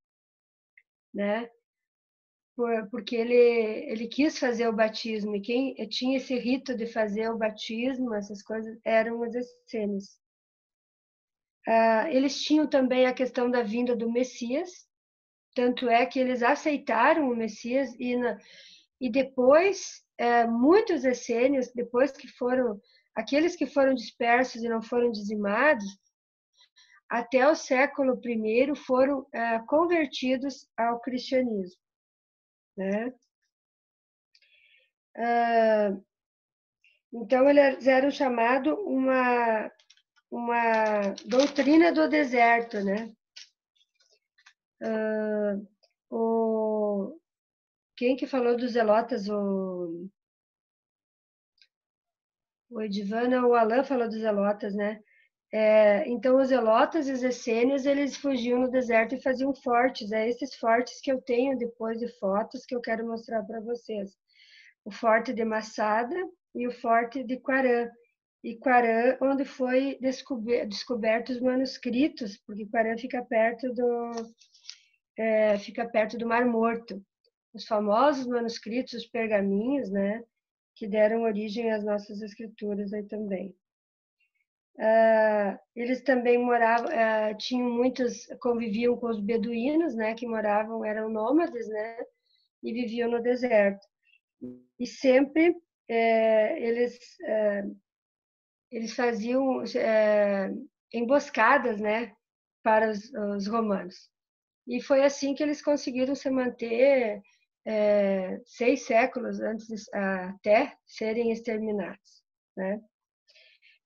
né? Porque ele quis fazer o batismo, e quem tinha esse rito de fazer o batismo, essas coisas, eram os essênios. Eles tinham também a questão da vinda do Messias, tanto é que eles aceitaram o Messias, e depois, muitos essênios, depois que foram, aqueles que foram dispersos e não foram dizimados, até o século I foram convertidos ao cristianismo, né? Então, eles eram chamados uma doutrina do deserto, né? Quem que falou dos zelotas? O Edivana, o Alan falou dos zelotas, né? Então, os zelotas e os essênios, eles fugiam no deserto e faziam fortes. É esses fortes que eu tenho depois de fotos que eu quero mostrar para vocês. O forte de Massada e o forte de Quarã. E Quarã, onde foi descoberto os manuscritos, porque Quarã fica perto do Mar Morto. Os famosos manuscritos, os pergaminhos, né? Que deram origem às nossas escrituras aí também. Eles também moravam, conviviam com os beduínos, né, que eram nômades, né, e viviam no deserto. E sempre eles faziam emboscadas, né, para os romanos. E foi assim que eles conseguiram se manter 6 séculos até serem exterminados, né?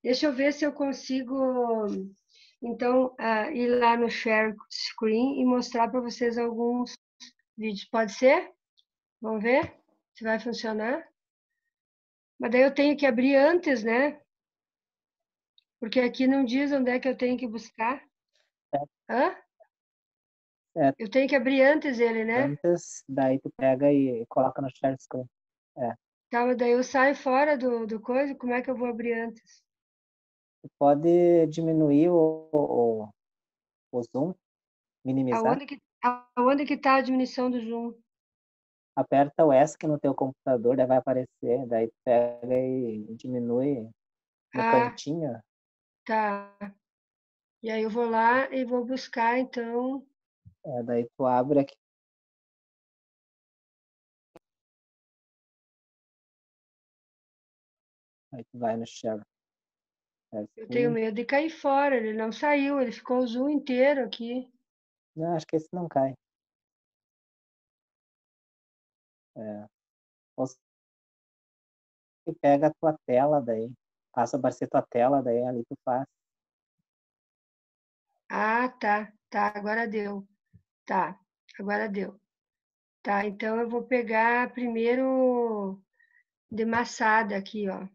Deixa eu ver se eu consigo, então, ir lá no share screen e mostrar para vocês alguns vídeos. Pode ser? Vamos ver se vai funcionar? Mas daí eu tenho que abrir antes, né? Porque aqui não diz onde é que eu tenho que buscar. Hã? Eu tenho que abrir antes ele, né? Antes, daí tu pega e coloca no share screen. Tá, mas daí eu saio fora do coisa, como é que eu vou abrir antes? Tu pode diminuir o zoom, minimizar. Aonde que tá a diminuição do zoom? Aperta o ESC no teu computador, daí vai aparecer, daí tu pega e diminui no cantinho. Tá. E aí eu vou lá e vou buscar, então. Daí tu abre aqui. Aí tu vai no share. Eu tenho medo de cair fora, ele não saiu, ele ficou o zoom inteiro aqui. Não, acho que esse não cai. Você pega a tua tela daí, passa a aparecer tua tela, daí ali tu faz. Ah, tá, agora deu. Tá, agora deu. Tá, então eu vou pegar primeiro de maçada aqui, ó.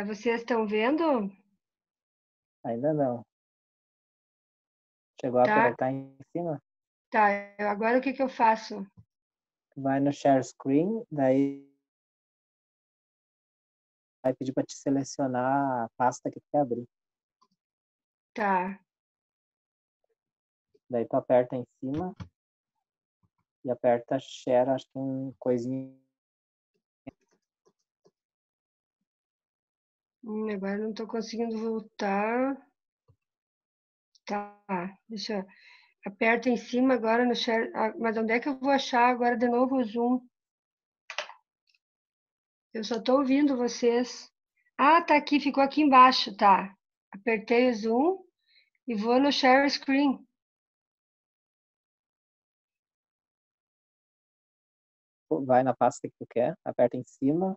Vocês estão vendo? Ainda não. Chegou a Tá, apertar em cima? tá. Agora o que que eu faço? vai no Share Screen, daí vai pedir para te selecionar a pasta que tu quer abrir. Tá. Daí tu aperta em cima e aperta Share, acho que um coisinho. Agora não estou conseguindo voltar. Tá, deixa eu... Aperta em cima agora no share. Mas onde é que eu vou achar agora de novo o Zoom? Eu só estou ouvindo vocês. Ah, tá aqui, ficou aqui embaixo, tá. Apertei o Zoom e vou no Share Screen. Vai na pasta que tu quer, aperta em cima,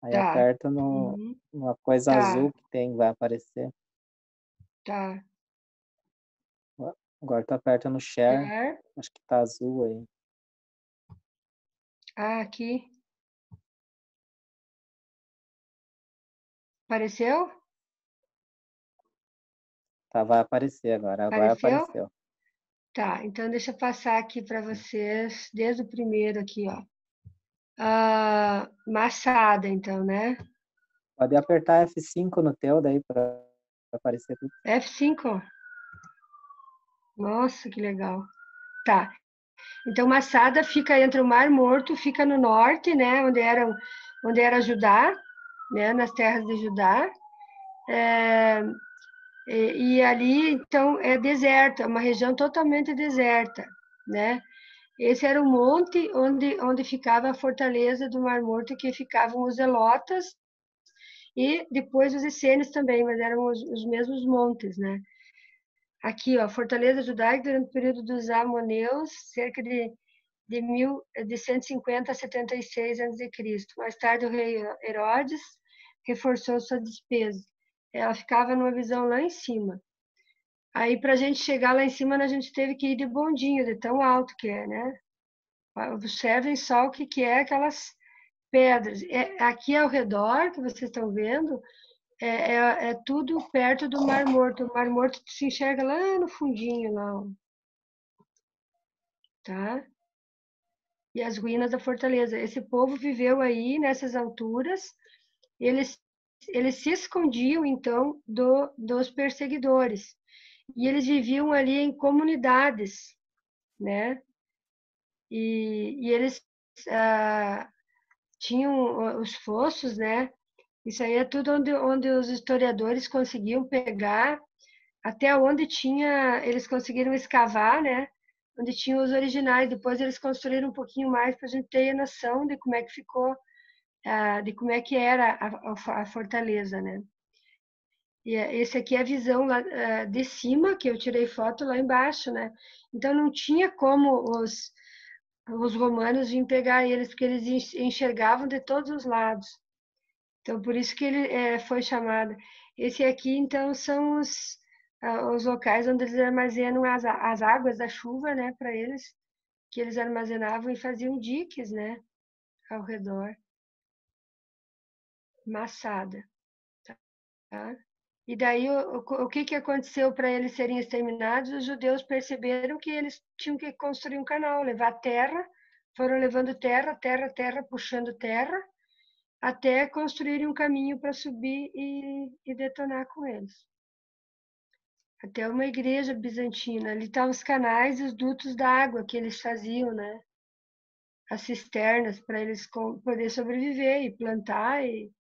aí Tá. aperta Uhum. numa coisa Tá. azul que tem, vai aparecer. Tá. Agora tu aperta no Share, Share. acho que tá azul aí. Ah, aqui. Apareceu? Tá, vai aparecer agora. Agora Apareceu? apareceu. Tá, então deixa eu passar aqui para vocês, desde o primeiro aqui, ó. Massada, então, né? Pode apertar F5 no teu daí para aparecer tudo. F5. Nossa, que legal. Tá. Então, Massada fica entre o Mar Morto, fica no norte, né? Onde era Judá, né? Nas terras de Judá. E ali, então, é deserto, é uma região totalmente deserta, né? Esse era o monte onde ficava a fortaleza do Mar Morto, que ficavam os Zelotas e depois os essênios também, mas eram os mesmos montes, né? Aqui, ó, fortaleza judaica durante o período dos Amoneus, cerca de 150 a 76 a.C. Mais tarde, o rei Herodes reforçou sua despesa. Ela ficava numa visão lá em cima. Aí, para a gente chegar lá em cima, a gente teve que ir de bondinho, de tão alto que é, né? Observem só o que é aquelas pedras. Aqui ao redor, que vocês estão vendo, é tudo perto do Mar Morto. O Mar Morto se enxerga lá no fundinho, lá, ó. Tá? E as ruínas da fortaleza. Esse povo viveu aí nessas alturas. Eles se escondiam então dos perseguidores e eles viviam ali em comunidades, né? E eles tinham os fossos, né? Isso aí é tudo onde os historiadores conseguiam pegar, até onde tinha, eles conseguiram escavar, né? Onde tinham os originais. Depois eles construíram um pouquinho mais para a gente ter noção de como é que ficou, de como é que era a fortaleza, né? E esse aqui é a visão lá de cima, que eu tirei foto lá embaixo, né? Então não tinha como os romanos virem pegar eles, porque eles enxergavam de todos os lados. Então por isso que ele foi chamado. Esse aqui, então, são os locais onde eles armazenam as águas da chuva, né? Para eles, que eles armazenavam e faziam diques, né? Ao redor. Massada. Tá? E daí, o que aconteceu para eles serem exterminados? Os judeus perceberam que eles tinham que construir um canal, levar terra, foram levando terra, puxando terra, até construírem um caminho para subir e detonar com eles. Até uma igreja bizantina. Ali estavam os canais e os dutos d'água que eles faziam, né? As cisternas para eles poder sobreviver e plantar, e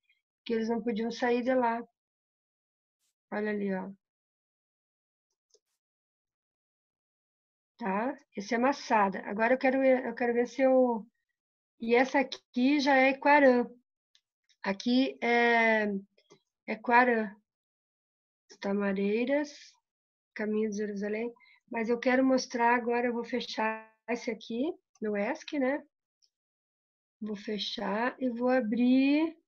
que eles não podiam sair de lá. Olha ali, ó. Tá? Esse é Massada. Agora eu quero ver se eu... E essa aqui já é Quarã. Aqui é Quarã. Tamareiras, Caminho de Jerusalém. Mas eu quero mostrar agora, eu vou fechar esse aqui no ESC, né? Vou fechar e vou abrir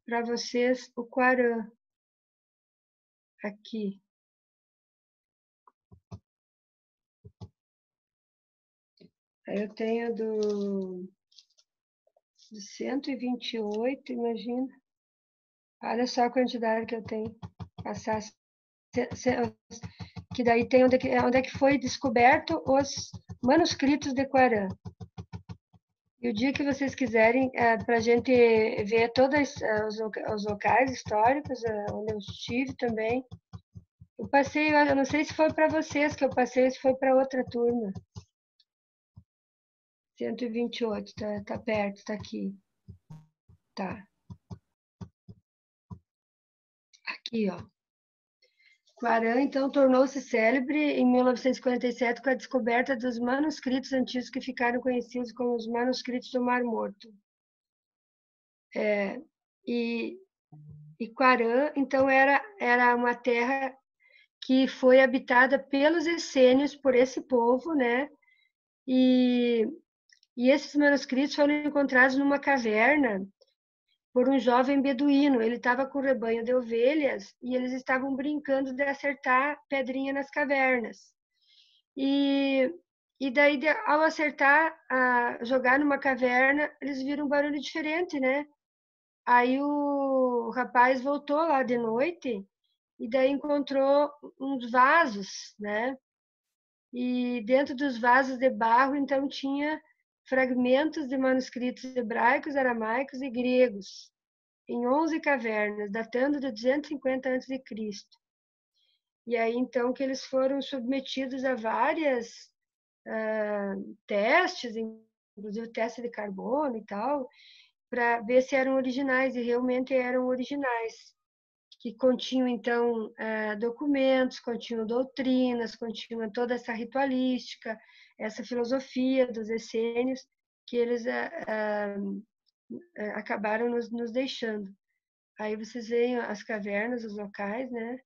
para vocês o Quarã. Aqui. Aí eu tenho do 128, imagina. Olha só a quantidade que eu tenho. Passar, que daí tem onde é que foi descoberto os manuscritos de Quarã. o dia que vocês quiserem, para a gente ver todos os locais históricos, onde eu estive também. Eu passei, eu não sei se foi para vocês que eu passei, se foi para outra turma. 128, tá perto, tá aqui. Tá. Aqui, ó. Quarã, então, tornou-se célebre em 1947 com a descoberta dos manuscritos antigos que ficaram conhecidos como os manuscritos do Mar Morto. E Quarã, então, era uma terra que foi habitada pelos essênios, por esse povo, né? E esses manuscritos foram encontrados numa caverna por um jovem beduíno. Ele estava com um rebanho de ovelhas e eles estavam brincando de acertar pedrinha nas cavernas. E daí, ao acertar, jogar numa caverna, eles viram um barulho diferente, né? Aí o rapaz voltou lá de noite e daí encontrou uns vasos, né? E dentro dos vasos de barro, então, tinha fragmentos de manuscritos hebraicos, aramaicos e gregos, em 11 cavernas, datando de 250 a.C. E aí, então, que eles foram submetidos a várias testes, inclusive teste de carbono e tal, para ver se eram originais, e realmente eram originais, que continham, então, documentos, continham doutrinas, continham toda essa ritualística, essa filosofia dos essênios, que eles acabaram nos deixando. Aí vocês veem as cavernas, os locais, né?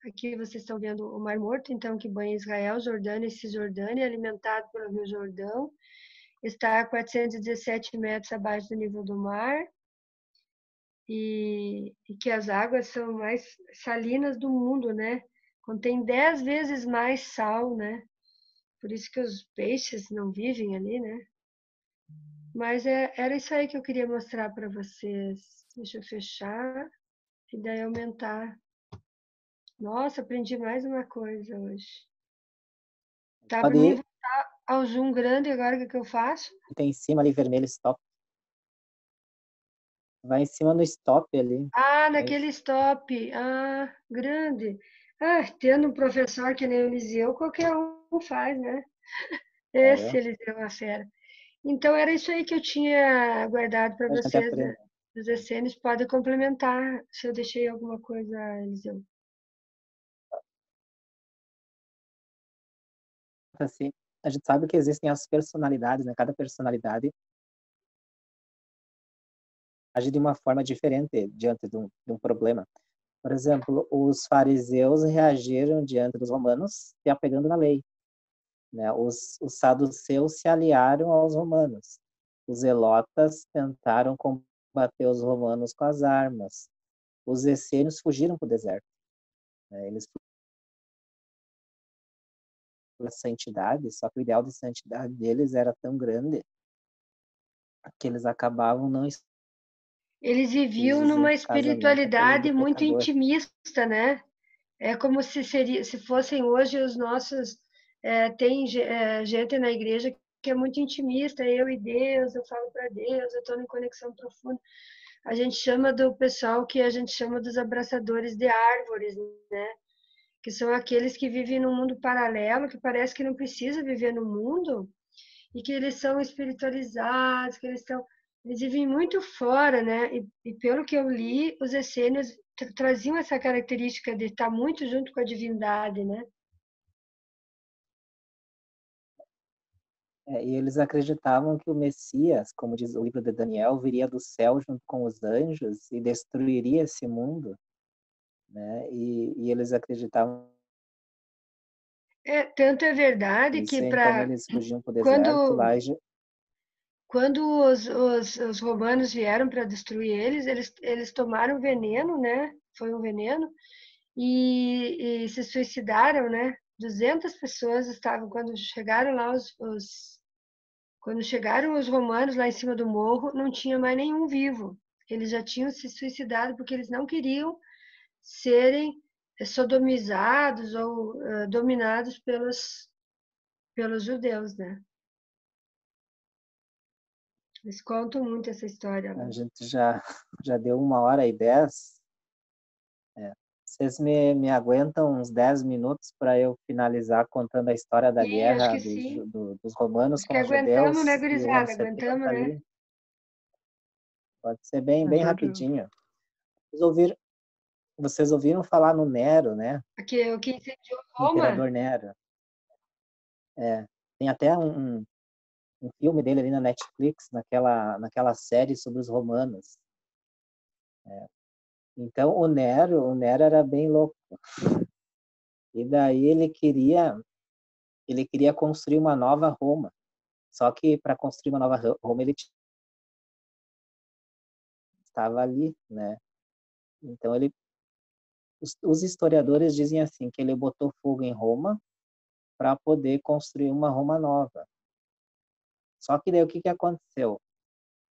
Aqui vocês estão vendo o Mar Morto, então, que banha Israel, Jordânia e Cisjordânia, alimentado pelo Rio Jordão. Está a 417 metros abaixo do nível do mar. E que as águas são mais salinas do mundo, né? Contém 10 vezes mais sal, né? Por isso que os peixes não vivem ali, né? Mas era isso aí que eu queria mostrar para vocês. Deixa eu fechar e daí aumentar. Nossa, aprendi mais uma coisa hoje. Tá para mim voltar ao zoom grande agora, o que eu faço? Tem em cima ali, vermelho, stop. Vai em cima no stop ali. Naquele stop. Grande. Tendo um professor que nem o Eliseu, qualquer um faz, né? Esse Eliseu é uma fera. Então, era isso aí que eu tinha guardado para vocês, né? Os essênios podem complementar se eu deixei alguma coisa, Eliseu. Assim, a gente sabe que existem as personalidades, né? Cada personalidade age de uma forma diferente diante de um problema. Por exemplo, os fariseus reagiram diante dos romanos se apegando na lei, né? Os saduceus se aliaram aos romanos. Os zelotas tentaram combater os romanos com as armas. Os essênios fugiram para o deserto, né? Eles pela santidade, só que o ideal de santidade deles era tão grande que eles acabavam não. Eles viviam numa espiritualidade muito intimista, né? É como se fossem hoje os nossos. Tem gente na igreja que é muito intimista, eu e Deus, eu falo para Deus, eu estou em conexão profunda. A gente chama do pessoal que a gente chama dos abraçadores de árvores, né? Que são aqueles que vivem num mundo paralelo, que parece que não precisa viver no mundo, e que eles são espiritualizados, que eles vivem muito fora, né? E pelo que eu li, os essênios traziam essa característica de estar muito junto com a divindade, né? E eles acreditavam que o Messias, como diz o livro de Daniel, viria do céu junto com os anjos e destruiria esse mundo, né? E eles acreditavam. Tanto é verdade que então eles fugiam para o deserto lá. Quando os romanos vieram para destruir eles tomaram veneno, né? Foi um veneno e se suicidaram, né? 200 pessoas estavam quando chegaram lá quando chegaram os romanos lá em cima do morro, não tinha mais nenhum vivo. Eles já tinham se suicidado porque eles não queriam serem sodomizados ou dominados pelos judeus, né? Eles contam muito essa história, né? A gente já deu 1h10. Vocês me aguentam uns 10 minutos para eu finalizar contando a história da Sim, acho guerra que sim. dos romanos Acho que com os aguentamos, né, judeus e o ano gurizada? 70 Aguentamos, né? ali. Pode ser bem, Com bem certeza. rapidinho. Vocês ouviram falar no Nero, né? Aqui, o que incendiou O Roma? Imperador Nero. Tem até um filme dele ali na Netflix, naquela série sobre os romanos. Então, o Nero era bem louco. E daí ele queria construir uma nova Roma. Só que para construir uma nova Roma ele estava ali, né? Então os historiadores dizem assim que ele botou fogo em Roma para poder construir uma Roma nova. Só que daí o que aconteceu?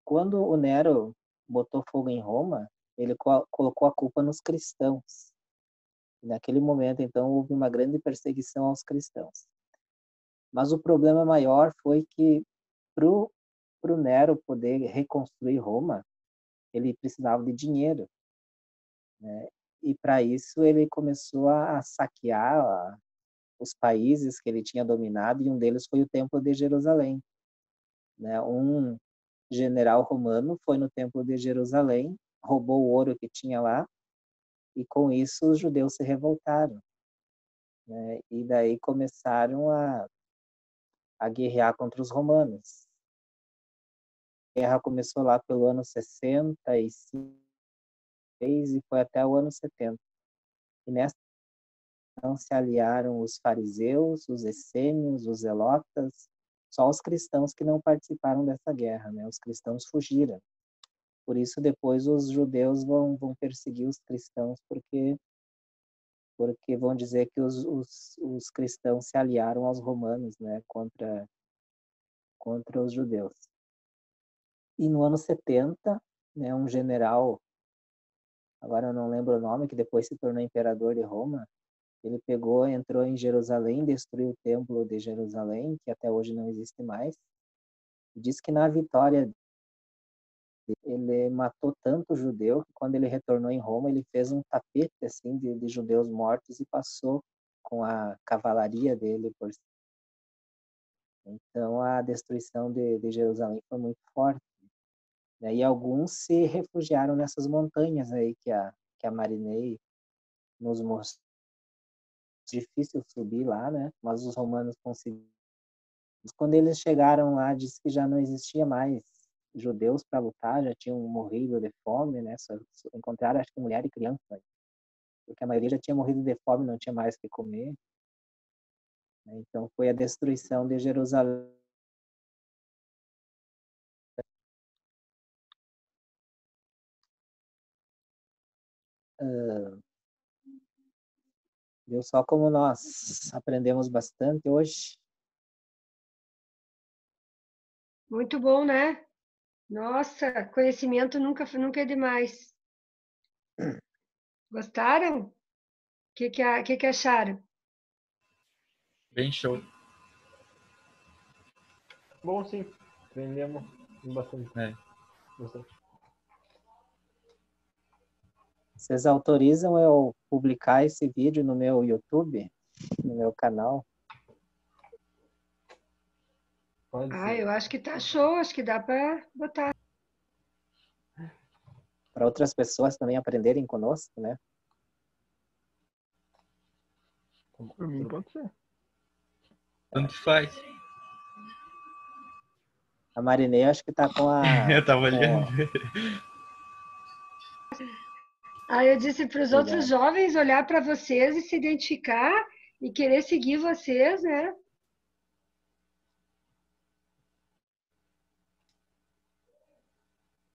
Quando o Nero botou fogo em Roma, ele colocou a culpa nos cristãos. E naquele momento, então, houve uma grande perseguição aos cristãos. Mas o problema maior foi que pro Nero poder reconstruir Roma, ele precisava de dinheiro, né? E para isso ele começou a saquear os países que ele tinha dominado, e um deles foi o Templo de Jerusalém, né? Um general romano foi no Templo de Jerusalém, roubou o ouro que tinha lá, e com isso os judeus se revoltaram, né? E daí começaram a guerrear contra os romanos. A guerra começou lá pelo ano 65 e foi até o ano 70. E nessa então se aliaram os fariseus, os essênios, os zelotas, só os cristãos que não participaram dessa guerra, né? Os cristãos fugiram. Por isso depois os judeus vão perseguir os cristãos porque vão dizer que os cristãos se aliaram aos romanos, né? Contra os judeus. E no ano 70, né? Um general, agora eu não lembro o nome, que depois se tornou imperador de Roma, ele entrou em Jerusalém, destruiu o templo de Jerusalém, que até hoje não existe mais. Diz que na vitória ele matou tanto judeu que quando ele retornou em Roma, ele fez um tapete assim de judeus mortos e passou com a cavalaria dele por cima. Então a destruição de Jerusalém foi muito forte, né? E alguns se refugiaram nessas montanhas aí que a Marinei nos mostrou. Difícil subir lá, né? Mas os romanos conseguiram. Quando eles chegaram lá, disse que já não existia mais judeus para lutar, já tinham morrido de fome, né? Só encontraram, acho que, mulher e criança, né? Porque a maioria já tinha morrido de fome, não tinha mais o que comer, né? Então foi a destruição de Jerusalém. Viu só como nós aprendemos bastante hoje? Muito bom, né? Nossa, conhecimento nunca é demais. Gostaram? O que acharam? Bem show. Bom, sim. Aprendemos bastante. É. Bastante. Vocês autorizam eu publicar esse vídeo no meu YouTube, no meu canal? Pode Ah, ser. eu acho que tá show, acho que dá para botar. Para outras pessoas também aprenderem conosco, né? Por mim pode ser. Tanto faz. A Marinei acho que tá com a... Eu tava olhando. Aí eu disse para os outros Obrigado. jovens olhar para vocês e se identificar e querer seguir vocês, né?